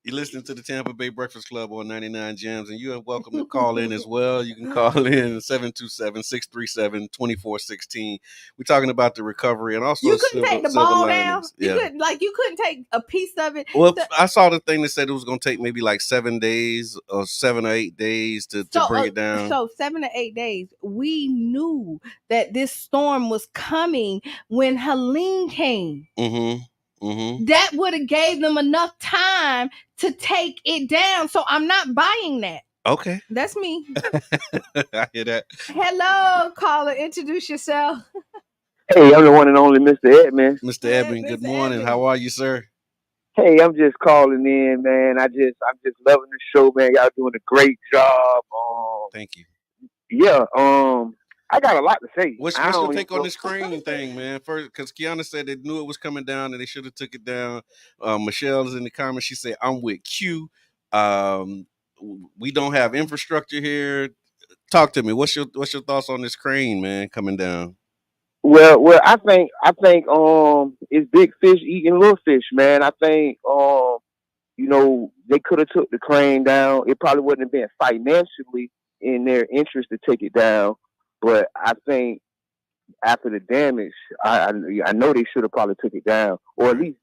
You're listening to the Tampa Bay Breakfast Club on 99 Gems, and you are welcome to call in as well. You can call in 727-637-2416. We're talking about the recovery and also you couldn't take the ball down. Yeah. You couldn't take a piece of it. Well, I saw the thing that said it was going to take maybe like 7 days or 7 or 8 days to bring it down. So 7 to 8 days. We knew that this storm was coming when Helene came. Mm-hmm. Mm-hmm. That would have gave them enough time to take it down. So I'm not buying that. Okay. That's me. I hear that. Hello, caller. Introduce yourself. Hey, I'm the one and only Mr. Edmund. Mr. Edmund, good morning. How are you, sir? Hey, I'm just calling in, man. I'm just loving the show, man. Y'all doing a great job. Thank you. Yeah, I got a lot to say. What's your take on this crane thing, man? First, because Qiana said they knew it was coming down and they should have took it down. Michelle is in the comments. She said, "I'm with Q. We don't have infrastructure here. Talk to me. What's your thoughts on this crane, man, coming down?" Well, I think it's big fish eating little fish, man. I think they could have took the crane down. It probably wouldn't have been financially in their interest to take it down, but I think after the damage, I know they should have probably took it down or at least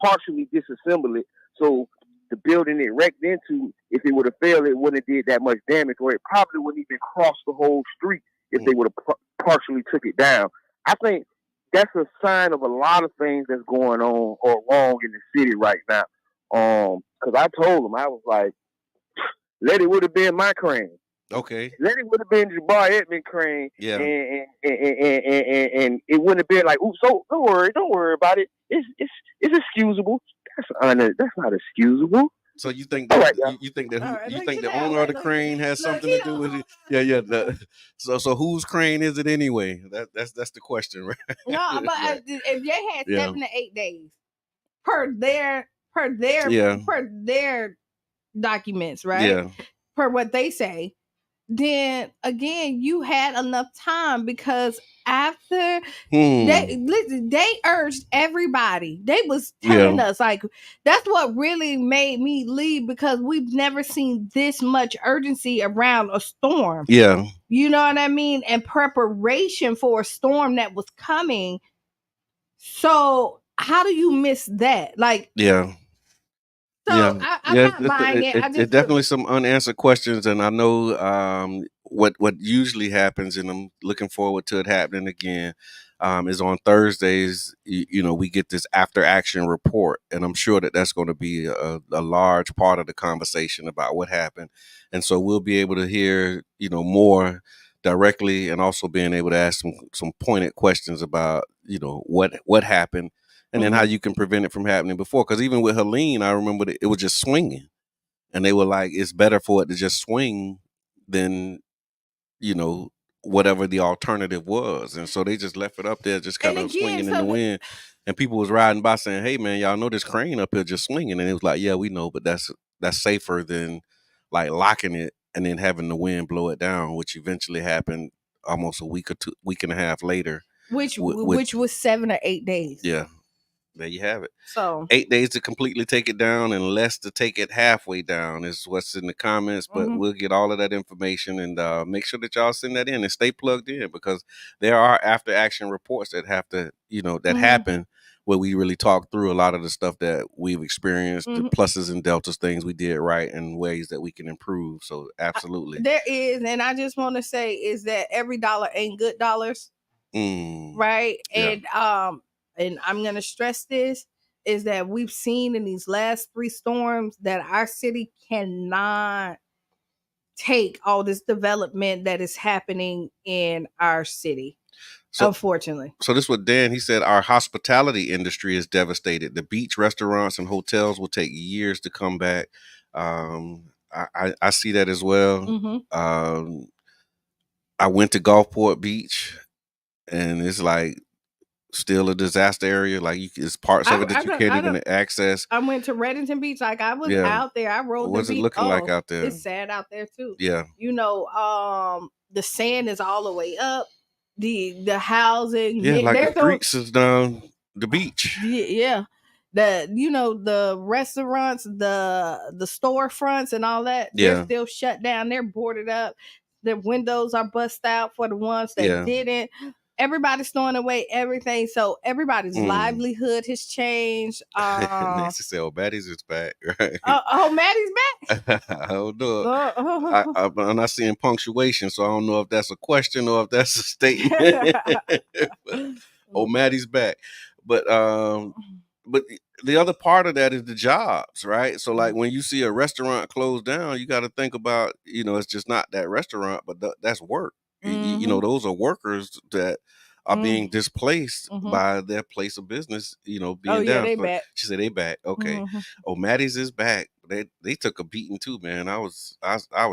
partially disassemble it. So the building it wrecked into, if it would have failed, it wouldn't have did that much damage, or it probably wouldn't even cross the whole street if they would have partially took it down. I think that's a sign of a lot of things that's going on or wrong in the city right now. Because I told them, I was like, Letty would have been my crane. Okay. Letty would have been Jabbar Edmond crane. Yeah. And it wouldn't have been like, ooh, so don't worry about it. It's excusable. That's not excusable. So you think that you think the owner of the crane has something to do with it? Yeah. So whose crane is it anyway? That's the question, right? No, but right. if they had 7 to 8 days per their documents, right? Yeah. Per what they say, then again you had enough time, because after they urged everybody, they was telling us, like, that's what really made me leave, because we've never seen this much urgency around a storm. Yeah, you know what I mean, and preparation for a storm that was coming. So how do you miss that? Like, yeah. So I'm not buying it. It's definitely some unanswered questions, and I know what usually happens, and I'm looking forward to it happening again. Is on Thursdays. We get this after action report, and I'm sure that's going to be a large part of the conversation about what happened, and so we'll be able to hear more directly, and also being able to ask some pointed questions about what happened. And then how you can prevent it from happening before. Because even with Helene, I remember that it was just swinging. And they were like, it's better for it to just swing than, whatever the alternative was. And so they just left it up there just kind of swinging in the wind. And people was riding by saying, hey, man, y'all know this crane up here just swinging. And it was like, yeah, we know. But that's safer than like locking it and then having the wind blow it down, which eventually happened almost a week and a half later. Which was 7 or 8 days. Yeah. There you have it. So 8 days to completely take it down and less to take it halfway down is what's in the comments. But we'll get all of that information and make sure that y'all send that in and stay plugged in, because there are after action reports that have to, happen where we really talk through a lot of the stuff that we've experienced, the pluses and deltas, things we did right and ways that we can improve. So absolutely. There is. And I just want to say is that every dollar ain't good dollars. Right. Yeah. And I'm going to stress this, is that we've seen in these last 3 storms that our city cannot take all this development that is happening in our city, unfortunately. So this is what he said, our hospitality industry is devastated. The beach, restaurants, and hotels will take years to come back. I see that as well. I went to Gulfport Beach, and it's like, still a disaster area. Like it's parts of it that you can't even access. I went to Reddington Beach. Like I was out there. I rode the beach. What's it looking like out there? It's sad out there too. Yeah. The sand is all the way up. the housing. Yeah, like the There's streets is down the beach. Yeah. The restaurants, the storefronts and all that, they're still shut down. They're boarded up. Their windows are bust out for the ones that didn't. Everybody's throwing away everything. So everybody's livelihood has changed. Nancy said, "Oh, Maddie's is back." Right? Maddie's back. I don't know. I'm not seeing punctuation, so I don't know if that's a question or if that's a statement. Oh, Maddie's back, but the other part of that is the jobs, right? So like when you see a restaurant close down, you got to think about, it's just not that restaurant, but that's work. Those are workers that are being displaced by their place of business, being down. They back. She said they back. Okay. Oh, Maddie's is back. They took a beating too, man. I was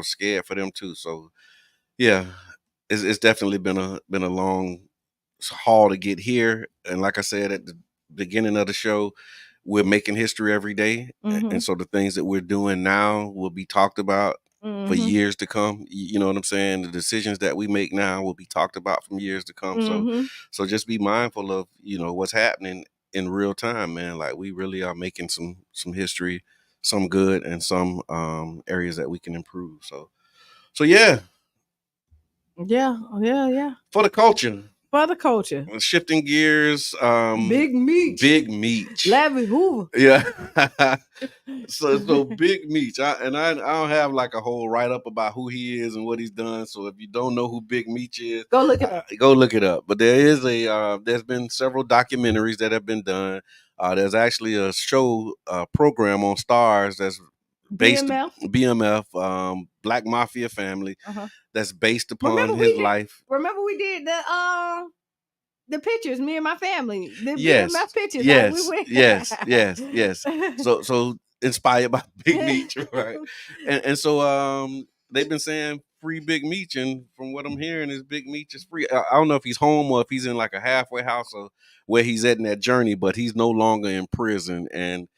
scared for them too. So yeah, it's definitely been a long haul to get here. And like I said at the beginning of the show, we're making history every day. And so the things that we're doing now will be talked about for years to come. You know what I'm saying? The decisions that we make now will be talked about from years to come. So just be mindful of, what's happening in real time, man. Like we really are making some history, some good and some areas that we can improve. So yeah. Yeah. For the culture. Shifting gears. Big Meech. Larry Hoover. Yeah. so Big Meech. I don't have like a whole write-up about who he is and what he's done. So if you don't know who Big Meech is, go look it up. Go look it up. But there is there's been several documentaries that have been done. There's actually a show program on Stars that's based BMF, Black Mafia Family, that's based upon his life. Remember we did the pictures, me and my family. The BMF pictures. Yes. So inspired by Big Meech, right? And so they've been saying free Big Meech, and from what I'm hearing is Big Meech is free. I don't know if he's home or if he's in like a halfway house or where he's at in that journey, but he's no longer in prison. And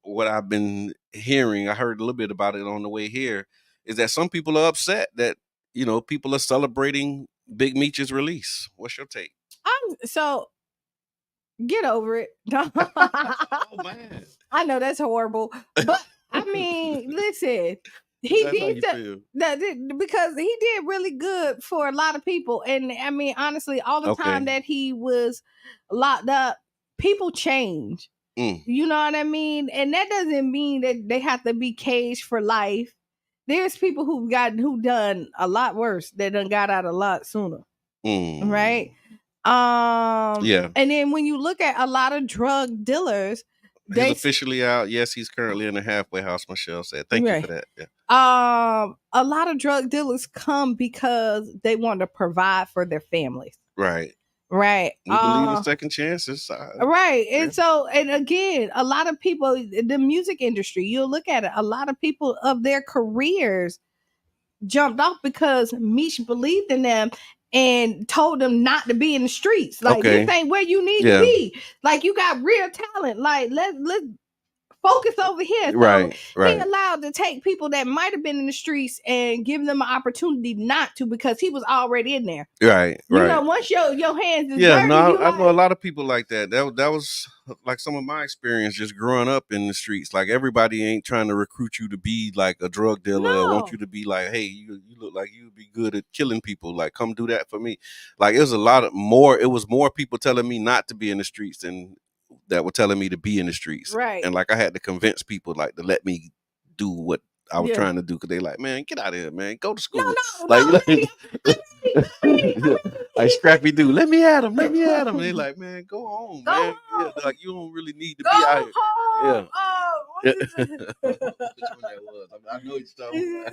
what I've been hearing, I heard a little bit about it on the way here, is that some people are upset that, people are celebrating Big Meech's release. What's your take? So get over it. Oh man. I know that's horrible. But I mean, listen, he did because he did really good for a lot of people. And I mean, honestly, all the time that he was locked up, people change. You know what I mean? And that doesn't mean that they have to be caged for life. There's people who done a lot worse that done got out a lot sooner. Right? And then when you look at a lot of drug dealers, he's officially out. Yes, he's currently in a halfway house, Michelle said. Thank you for that. Yeah. A lot of drug dealers come because they want to provide for their families. Right. Right. We believe in second chances. Right. And so, and again, a lot of people, the music industry, you'll look at it, a lot of people of their careers jumped off because Meech believed in them and told them not to be in the streets. Like, this ain't where you need to be. Like, you got real talent. Like, let's focus over here. So he allowed to take people that might have been in the streets and give them an opportunity not to, because he was already in there. Right. You know, once your hands is dirty, I know a lot of people like that. That was like some of my experience just growing up in the streets. Like, everybody ain't trying to recruit you to be like a drug dealer or want you to be like, hey, you look like you'd be good at killing people. Like, come do that for me. Like, it was more people telling me not to be in the streets than that were telling me to be in the streets. Right. And like, I had to convince people like to let me do what I was trying to do, because they like, man, get out of here, man, go to school. Like Scrappy Doo, let me at him. They like, man, go home, man. Yeah, like, you don't really need to be out here. Home. Yeah. Which one that was? I know it's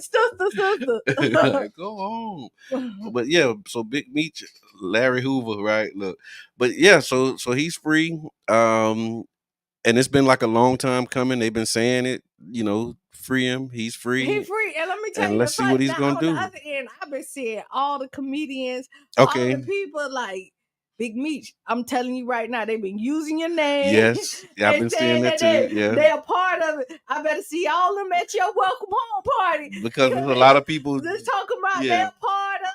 Sister. Go home. But yeah, so Big Meech, Larry Hoover, right? Look, but yeah, so he's free. And it's been like a long time coming. They've been saying it, free him. He's free. He's free. And let me tell you, let's see what he's gonna do. On the other end, I've been seeing all the comedians, all the people like Big Meech. I'm telling you right now, they've been using your name. Yes, yeah, I've been seeing that too. They're a part of it. I better see all of them at your welcome home party, because there's a lot of people just talking about they're a part of.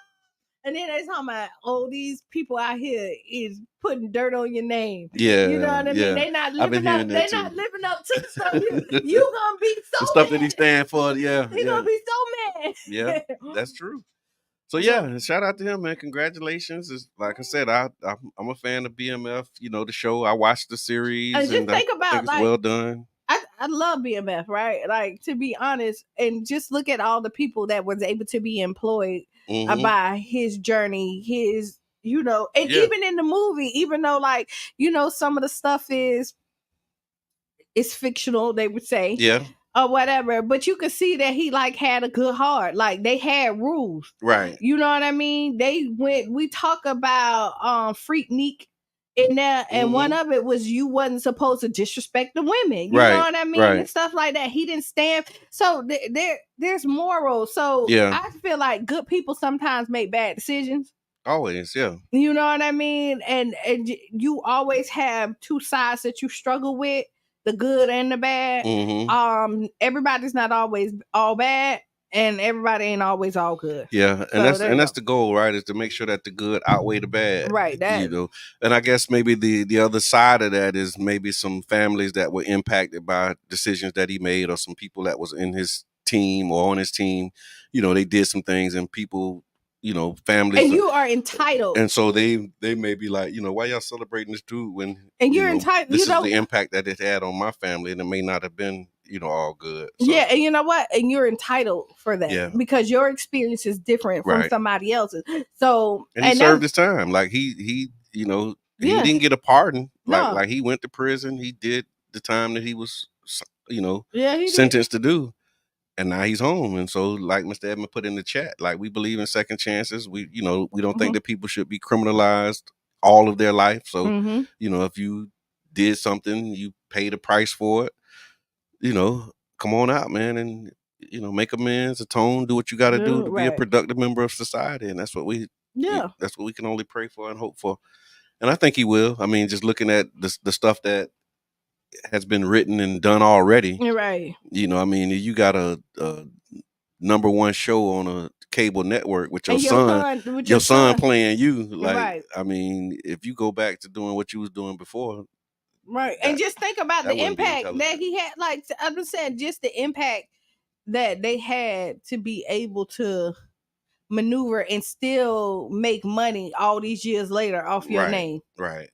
And then they talking about, oh, these people out here is putting dirt on your name. Yeah, you know what I mean. They not living up. They not living up to the stuff. You gonna be so the stuff mad. that he stand for. Yeah, He gonna be so mad. Yeah, that's true. So yeah, shout out to him, man. Congratulations. It's, like I said, I'm a fan of BMF. You know the show. I watched the series, And just think I about, think it's like, well done. I love BMF, right? Like, to be honest, and just look at all the people that was able to be employed by his journey, his, you know, and even in the movie, even though, like, you know, some of the stuff is fictional, they would say. Yeah. Or whatever, but you could see that he like had a good heart. Like, they had rules, right? You know what I mean? We talk about Freaknik in there, and one of it was you wasn't supposed to disrespect the women. You know what I mean? And stuff like that. He didn't stand. So there's morals. So I feel like good people sometimes make bad decisions. Always, yeah. You know what I mean? And you always have two sides that you struggle with. The good and the bad. Everybody's not always all bad, and everybody ain't always all good. Yeah, and that's the goal, right? Is to make sure that the good outweigh the bad, right? That, you know. And I guess maybe the other side of that is maybe some families that were impacted by decisions that he made, or some people that was in his team or on his team. You know, they did some things, and people, you know, families, and you are entitled. And so they may be like, you know, why y'all celebrating this dude when you're entitled? This is the impact that it had on my family, and it may not have been, you know, all good. So. Yeah, and you know what? And you're entitled for that because your experience is different from somebody else's. So and he served his time. Like he you know, he didn't get a pardon. Like he went to prison. He did the time that he was, you know, sentenced to do. And now he's home. And so, like Mr. Edmund put in the chat, like, we believe in second chances. We, you know, we don't think that people should be criminalized all of their life. So, you know, if you did something, you paid a price for it, you know, come on out, man, and, you know, make amends, atone, do what you got to do to be a productive member of society. And that's what that's what we can only pray for and hope for. And I think he will. I mean, just looking at the stuff that has been written and done already. Right. You know, I mean, you got a number one show on a cable network with your son playing you. Like, I mean, if you go back to doing what you was doing before. Right. And just think about the impact that he had. Like, I'm just saying, just the impact that they had to be able to maneuver and still make money all these years later off your name. Right.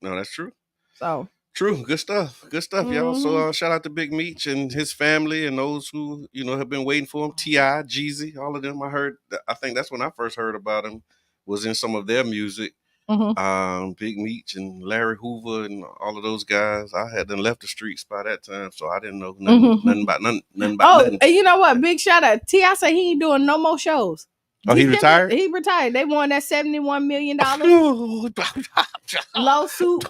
No, that's true. So. True. Good stuff, y'all. So shout out to Big Meech and his family and those who, you know, have been waiting for him. T.I., Jeezy, all of them. I think that's when I first heard about him, was in some of their music. Big Meech and Larry Hoover and all of those guys. I had them left the streets by that time, so I didn't know nothing about nothing. And you know what? Big shout out. T.I. say he ain't doing no more shows. Oh, he retired? He retired. They won that $71 million lawsuit.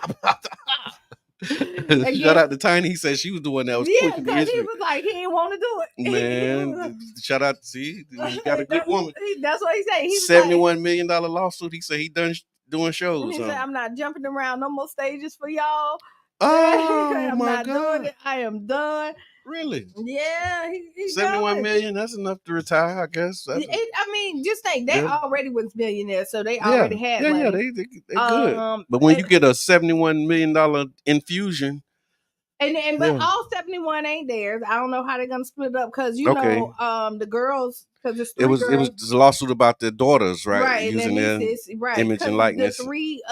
Shout out to Tiny. He said she was the one that was pushing the issue. He was like, he didn't want to do it. Man, shout out to see, he got a good woman. That's what he said. He $71 million lawsuit. He said he done doing shows. He said, I'm not jumping around no more stages for y'all. Oh, I'm not doing it. I am done. Really? Yeah, he's 71 million. That's enough to retire, I guess. I mean, just think they already was millionaires, so they already had money. Yeah, they good. But when you get a $71 million infusion, but all 71 ain't theirs. I don't know how they're gonna split it up because know the girls, because it was a lawsuit about their daughters, right? Using their image and likeness. The three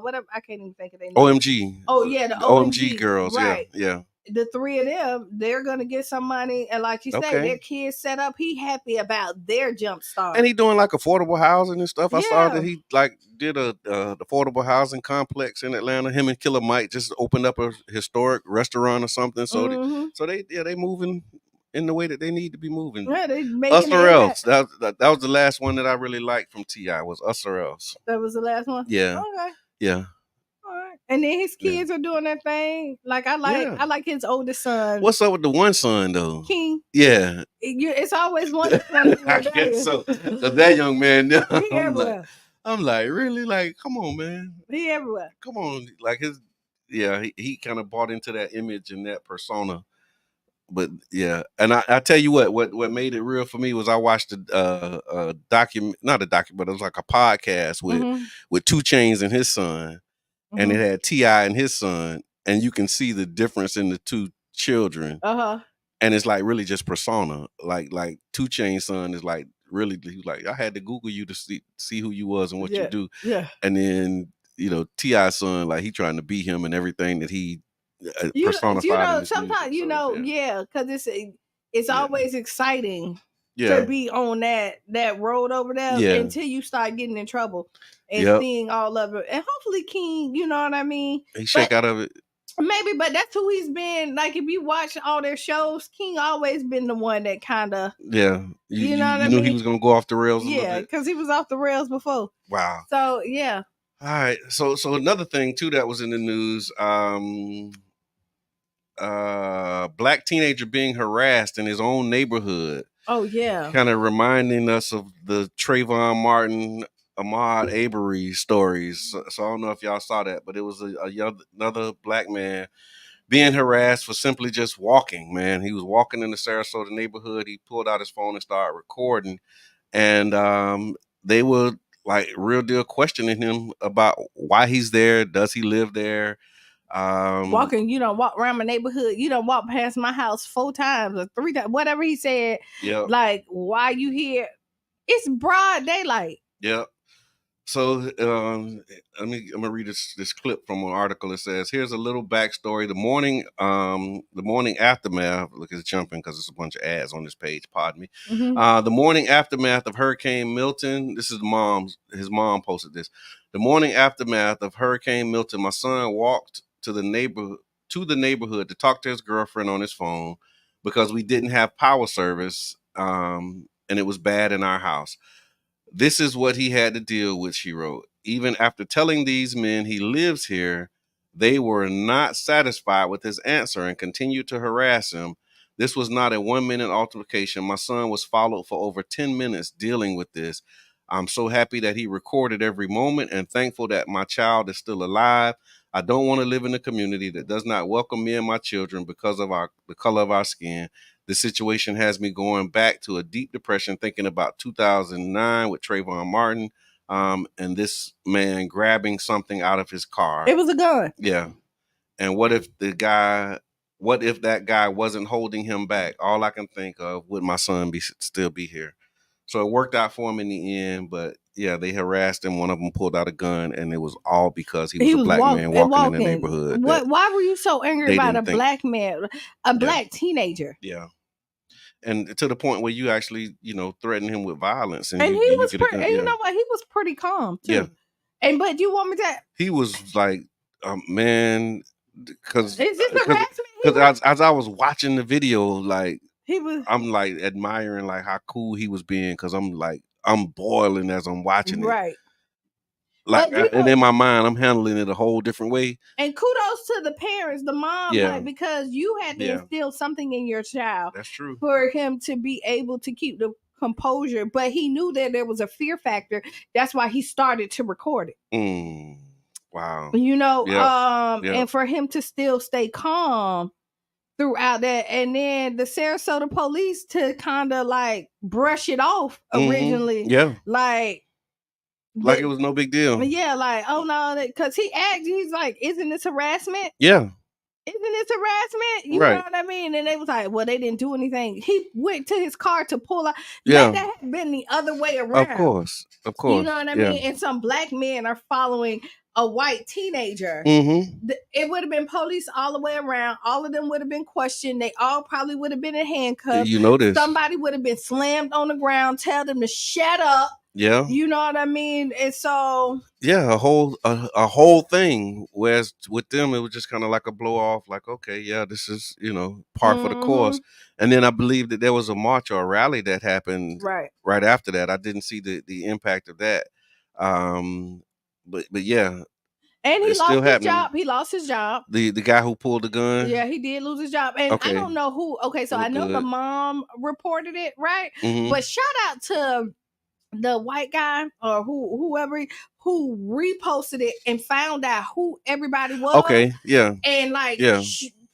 whatever, I can't even think of their name. OMG. Oh yeah, the OMG girls. Right. Yeah. The three of them, they're gonna get some money, and like you say, their kids set up. He happy about their jump start, and he doing like affordable housing and stuff. I saw that he like did a affordable housing complex in Atlanta. Him and Killer Mike just opened up a historic restaurant or something. So they moving in the way that they need to be moving. Yeah, they making Us or Else. That was the last one that I really liked from T.I. was Us or Else. That was the last one. Yeah. Okay. Yeah. And then his kids are doing that thing. Like I like his oldest son. What's up with the one son though? King. Yeah. It's always one. I guess so. Cause that young man now, he everywhere. I'm like, really? Like, come on, man. He everywhere. Come on. Like he kind of bought into that image and that persona but yeah, and I tell you what made it real for me was I watched a document, not a document, but it was like a podcast with 2 Chainz and his son, and it had T.I. and his son, and you can see the difference in the 2 children. And it's like really just persona. Like 2 Chainz son is like really, he's like, I had to Google you to see who you was and what you do. Yeah. And then, T.I.'s son, like he trying to be him and everything that he personified in his sometimes music. because it's always exciting to be on that road over there until you start getting in trouble and seeing all of it. And hopefully King, you know what I mean? He shake out of it. Maybe, but that's who he's been. Like if you watch all their shows, King always been the one that kind of you know what I mean? He was gonna go off the rails. Because he was off the rails before. Wow. So yeah. All right. So another thing too that was in the news. Black teenager being harassed in his own neighborhood. Oh yeah. Kind of reminding us of the Trayvon Martin, Ahmaud Arbery stories. So I don't know if y'all saw that, but it was another black man being harassed for simply just walking, man. He was walking in the Sarasota neighborhood. He pulled out his phone and started recording. And they were like real deal questioning him about why he's there. Does he live there? Walking, walk around my neighborhood. You don't walk past my house 4 times or 3 times, whatever he said. Yeah. Like, why you here? It's broad daylight. Yeah. So I'm gonna read this clip from an article. It says, "Here's a little backstory. The morning aftermath. Look, it's jumping because it's a bunch of ads on this page. Pardon me. The morning aftermath of Hurricane Milton. This is his mom posted this. The morning aftermath of Hurricane Milton. My son walked to the neighborhood to talk to his girlfriend on his phone because we didn't have power service, and it was bad in our house. This is what he had to deal with," she wrote. "Even after telling these men he lives here, they were not satisfied with his answer and continued to harass him. This was not a 1-minute altercation. My son was followed for over 10 minutes dealing with this. I'm so happy that he recorded every moment and thankful that my child is still alive. I don't want to live in a community that does not welcome me and my children because of the color of our skin. The situation has me going back to a deep depression, thinking about 2009 with Trayvon Martin, and this man grabbing something out of his car. It was a gun. Yeah. And what if that guy wasn't holding him back? All I can think of, would my son still be here? So it worked out for him in the end, but yeah, they harassed him. One of them pulled out a gun, and it was all because he was a black man walking in the neighborhood. Why were you so angry about a black man, a black teenager? Yeah. And to the point where you actually, threatened him with violence. And he was pretty, you know what? He was pretty calm too. Yeah. But you want me to? He was like, man, because is this harassment? As I was watching the video, like I'm like admiring like how cool he was being, because I'm boiling as I'm watching it. Right. Like, and in my mind, I'm handling it a whole different way. And kudos to the parents, the mom, because you had to instill something in your child. That's true. For him to be able to keep the composure, but he knew that there was a fear factor. That's why he started to record it. Wow. And for him to still stay calm throughout that, and then the Sarasota police to kind of like brush it off originally. Like it was no big deal. Yeah, like, oh no, because he's like, isn't this harassment? Yeah. Isn't this harassment? You know what I mean? And they was like, well, they didn't do anything. He went to his car to pull out. That had been the other way around. Of course. You know what I mean? And some black men are following a white teenager. It would have been police all the way around. All of them would have been questioned. They all probably would have been in handcuffs. You know this. Somebody would have been slammed on the ground, tell them to shut up. Yeah. You know what I mean? And so a whole thing. Whereas with them, it was just kind of like a blow off, like, okay, yeah, this is, par for the course. And then I believe that there was a march or a rally that happened right after that. I didn't see the impact of that. But yeah. And he lost his job. He lost his job. The guy who pulled the gun. Yeah, he did lose his job. And I don't know who. Okay, so I know the mom reported it, right? But shout out to the white guy or whoever who reposted it and found out who everybody was. Okay, yeah. And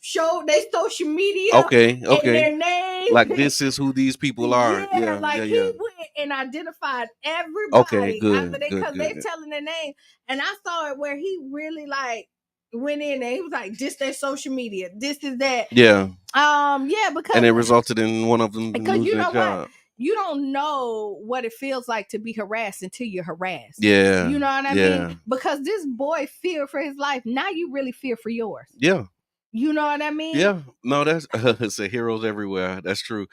show their social media Okay. and Okay. their name. Like this is who these people are. Yeah. like Yeah. he Yeah. went and identified everybody Okay. after Good. they, Good. because they're Good. telling their name. And I saw it where he really like went in and he was like, this their social media, this is that. Yeah. Yeah, because And it resulted in one of them because losing you their know job. what? You don't know what it feels like to be harassed until you're harassed. Yeah. You know what I Yeah. mean? Because this boy feared for his life. Now you really fear for yours. Yeah. You know what I mean? Yeah. No, that's it's a heroes everywhere. That's true.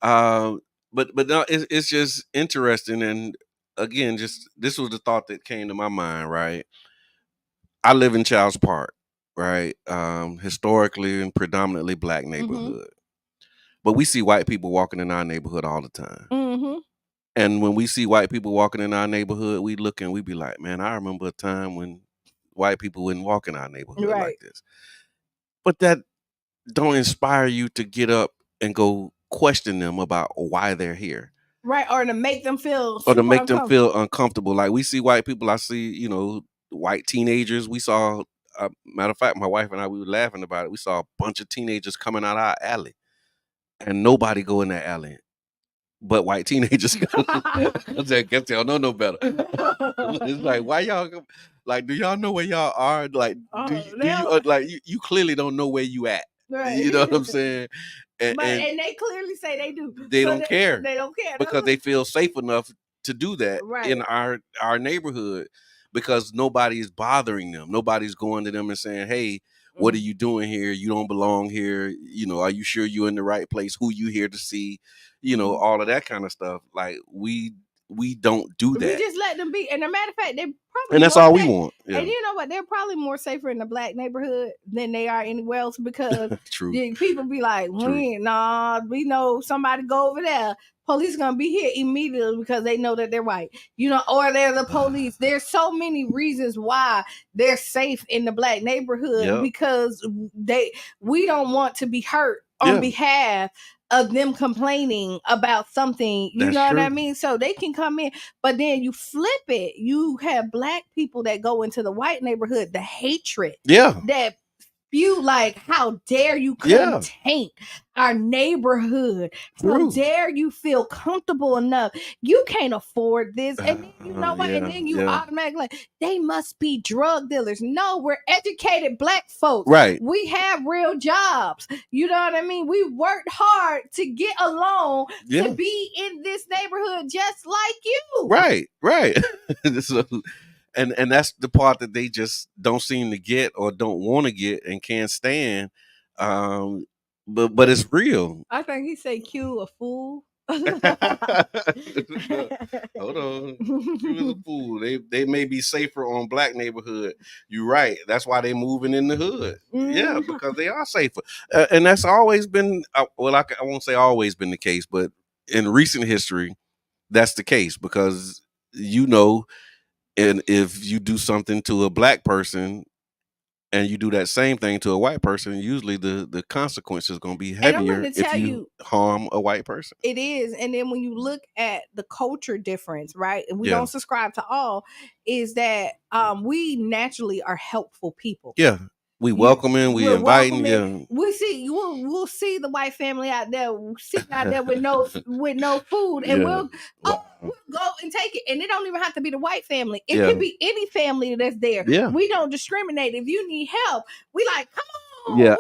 But no, it's just interesting. And again, just this was the thought that came to my mind. Right. I live in Childs Park. Right. Historically and predominantly black neighborhood. But we see white people walking in our neighborhood all the time. Mm-hmm. And when we see white people walking in our neighborhood, we look and we be like, man, I remember a time when white people wouldn't walk in our neighborhood Right. like this. But that don't inspire you to get up and go question them about why they're here. Right. Or to make them feel Or to super make them uncomfortable. feel uncomfortable. Like we see white people, I see, white teenagers. We saw, matter of fact, my wife and I, we were laughing about it. We saw a bunch of teenagers coming out our alley. And nobody go in that alley. But white teenagers, they don't know no better. It's like, why y'all? Like, do y'all know where y'all are? Like, do you like you clearly don't know where you at? Right. You know what I'm saying? And they clearly say they do. They don't care. They don't care because they feel safe enough to do that in our neighborhood because nobody is bothering them. Nobody's going to them and saying, "Hey, what are you doing here? You don't belong here. Are you sure you're in the right place? Who you here to see? All of that kind of stuff." Like we don't do that. We just let them be. And a matter of fact, they probably and that's all we want. Yeah. And you know what? They're probably more safer in the black neighborhood than they are anywhere else because True. People be like, we know somebody go over there. Police gonna be here immediately because they know that they're white, or they're the police. There's so many reasons why they're safe in the black neighborhood because we don't want to be hurt on behalf of them complaining about something, you know what I mean? So they can come in, but then you flip it. You have black people that go into the white neighborhood, the hatred that spew like, how dare you taint our neighborhood? How dare you feel comfortable enough? You can't afford this. And then you know what? And then you automatically like, they must be drug dealers. No, we're educated black folks. Right. We have real jobs. You know what I mean? We worked hard to get along to be in this neighborhood just like you. Right. So, and that's the part that they just don't seem to get or don't want to get and can't stand. But it's real. I think he said Q a fool. Hold on. Q is a fool. They may be safer on black neighborhood. You're right. That's why they moving in the hood. Yeah, because they are safer. And that's always been, I won't say always been the case, but in recent history, that's the case because and if you do something to a black person and you do that same thing to a white person, usually the consequence is going to be heavier if you harm a white person. It is. And then when you look at the culture difference, right? And we don't subscribe to all, is that we naturally are helpful people. Yeah. We welcoming, we inviting. Yeah. We'll see the white family out there, with no food, and we'll go and take it. And it don't even have to be the white family. It could be any family that's there. Yeah. We don't discriminate. If you need help, we like, come on. Yeah.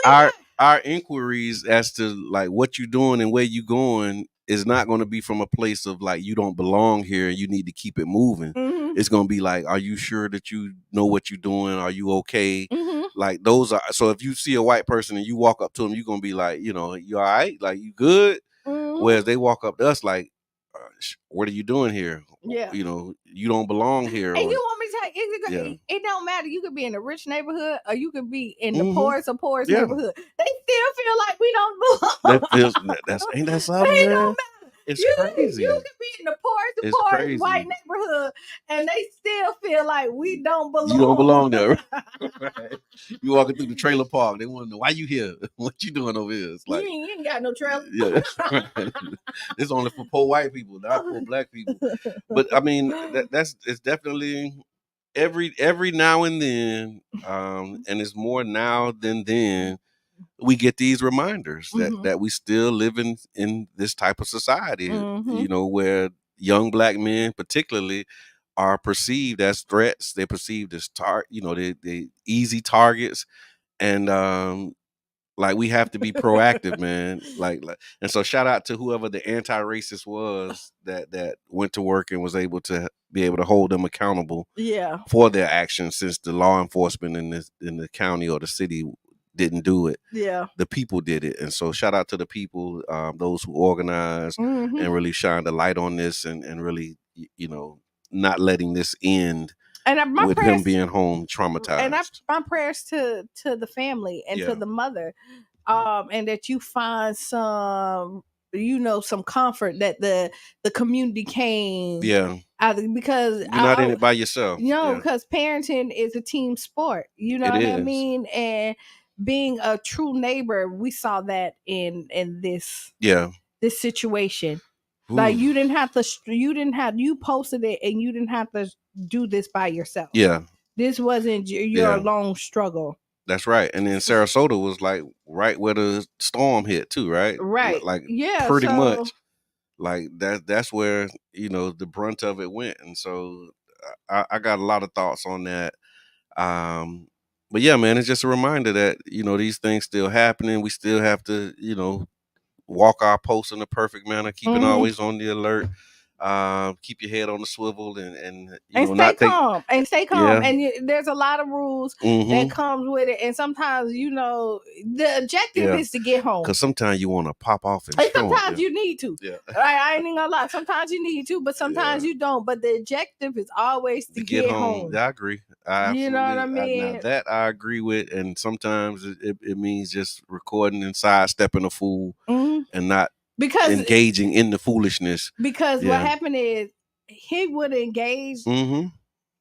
Our inquiries as to like what you're doing and where you going is not going to be from a place of like you don't belong here and you need to keep it moving. Mm-hmm. It's going to be like, are you sure that you know what you're doing? Are you okay? Mm-hmm. Like those are, so if you see a white person and you walk up to them, you're going to be like, you all right? Like you good? Mm-hmm. Whereas they walk up to us like, what are you doing here? Yeah. You don't belong here. And you want me to tell you, it don't matter. You could be in a rich neighborhood or you could be in the poorest neighborhood. They still feel like we don't belong. Ain't that something, man? Don't matter. It's crazy. You could be in the poorest white neighborhood and they still feel like we don't belong. You don't belong there. Right. You walking through the trailer park, they want to know why you here. What you doing over here? It's like you ain't got no trailer. Yeah, that's right. It's only for poor white people, not for black people. But I mean, it's definitely every now and then, and it's more now than then. we get these reminders that we still live in this type of society, you know, where young black men particularly are perceived as threats. They're perceived as they easy targets. And like we have to be proactive, man. Like, and so shout out to whoever the anti-racist was that went to work and was able to hold them accountable for their actions, since the law enforcement in the county or the city didn't do it. Yeah. The people did it. And so shout out to the people, those who organized and really shined the light on this and really, you know, not letting this end and with him being home traumatized. And my prayers to the family and to the mother, and that you find some, you know, some comfort that the community came. Yeah. Because you're not in it by yourself. You know, because parenting is a team sport. You know what I mean? And being a true neighbor, we saw that in this this situation. Ooh. Like you posted it and you didn't have to do this by yourself. Yeah. This wasn't your long struggle. That's right. And then Sarasota was like right where the storm hit too, right? Right. Like pretty much. Like that's where, you know, the brunt of it went. And so I got a lot of thoughts on that. But yeah, man, it's just a reminder that, you know, these things still happening. We still have to, you know, walk our posts in a perfect manner, keeping always on the alert. Keep your head on the swivel and stay calm. And there's a lot of rules that comes with it. And sometimes, you know, the objective is to get home. Because sometimes you want to pop off and sometimes you need to. Yeah. I ain't gonna lie. Sometimes you need to, but sometimes you don't. But the objective is always to get home. Yeah, I agree. You know what I mean? That I agree with. And sometimes it means just recording and sidestepping a fool and not engaging in the foolishness. Because what happened is he would engage.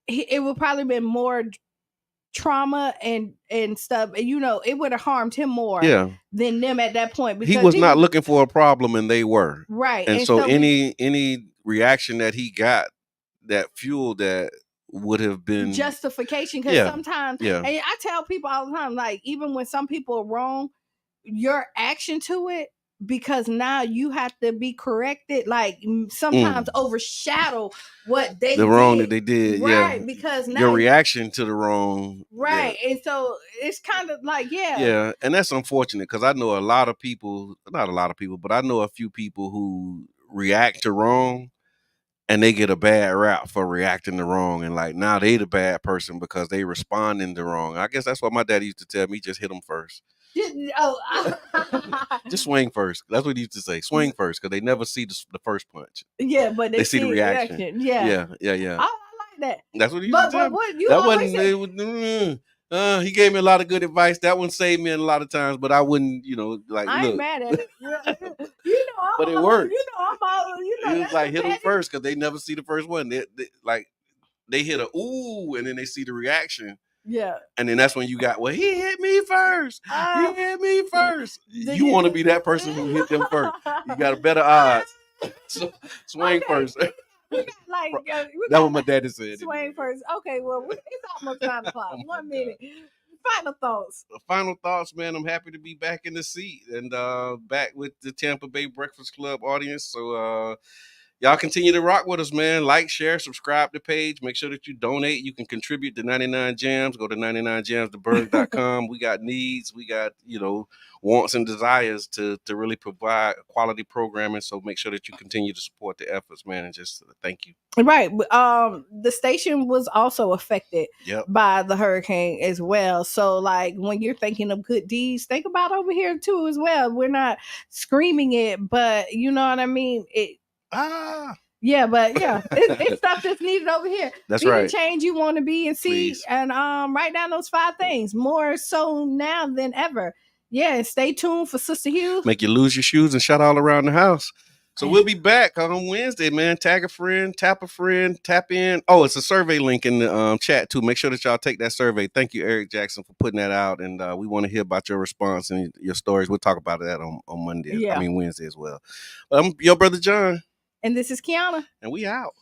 It would probably been more trauma and stuff. You know, it would have harmed him more than them at that point. Because he was not looking for a problem, and they were right. And so any reaction that he got that fueled that would have been justification. Because sometimes, and I tell people all the time, like even when some people are wrong, your action to it, because now you have to be corrected, like sometimes overshadow what they the wrong that they did. Right. Because now your reaction to the wrong. Right. And so it's kind of like, Yeah. And that's unfortunate because I know a lot of people, not a lot of people, but I know a few people who react to wrong and they get a bad rap for reacting to wrong. And like now they the bad person because they responding to wrong. I guess that's what my daddy used to tell me, just hit them first. Just swing first. That's what he used to say. Swing first, because they never see the first punch. Yeah, but they see the reaction. Yeah. I like that. That's what he used to tell me. What you that wasn't. He gave me a lot of good advice. That one saved me a lot of times, but I wouldn't, like. I ain't mad at it. But it worked. I'm all. It was like hit them first because they never see the first one. They hit a ooh, and then they see the reaction. Yeah. And then that's when you got, well, he hit me first. He hit me first. You want to be that person who hit them first. You got a better odds. So, swing first. That's what my daddy said. Swing first. Okay, well, it's almost 9 o'clock. 1 minute. Final thoughts. Final thoughts, man. I'm happy to be back in the seat and back with the Tampa Bay Breakfast Club audience. So, y'all continue to rock with us, man. Like, share, subscribe to the page. Make sure that you donate. You can contribute to 99 Jams. Go to 99jamstheberg.com. We got needs. We got, wants and desires to really provide quality programming. So make sure that you continue to support the efforts, man. And just thank you. Right. The station was also affected by the hurricane as well. So like when you're thinking of good deeds, think about over here too as well. We're not screaming it, but you know what I mean? Yeah, but it's stuff that's needed over here. That's be right. The change you want to be and see. Please. And write down those 5 things, more so now than ever. Yeah, and stay tuned for Sister Hughes. Make you lose your shoes and shout all around the house. So we'll be back on Wednesday, man. Tag a friend, tap in. Oh, it's a survey link in the chat too. Make sure that y'all take that survey. Thank you, Eric Jackson, for putting that out. And we want to hear about your response and your stories. We'll talk about that on Monday. Wednesday as well. I'm your brother John. And this is Qiana. And we out.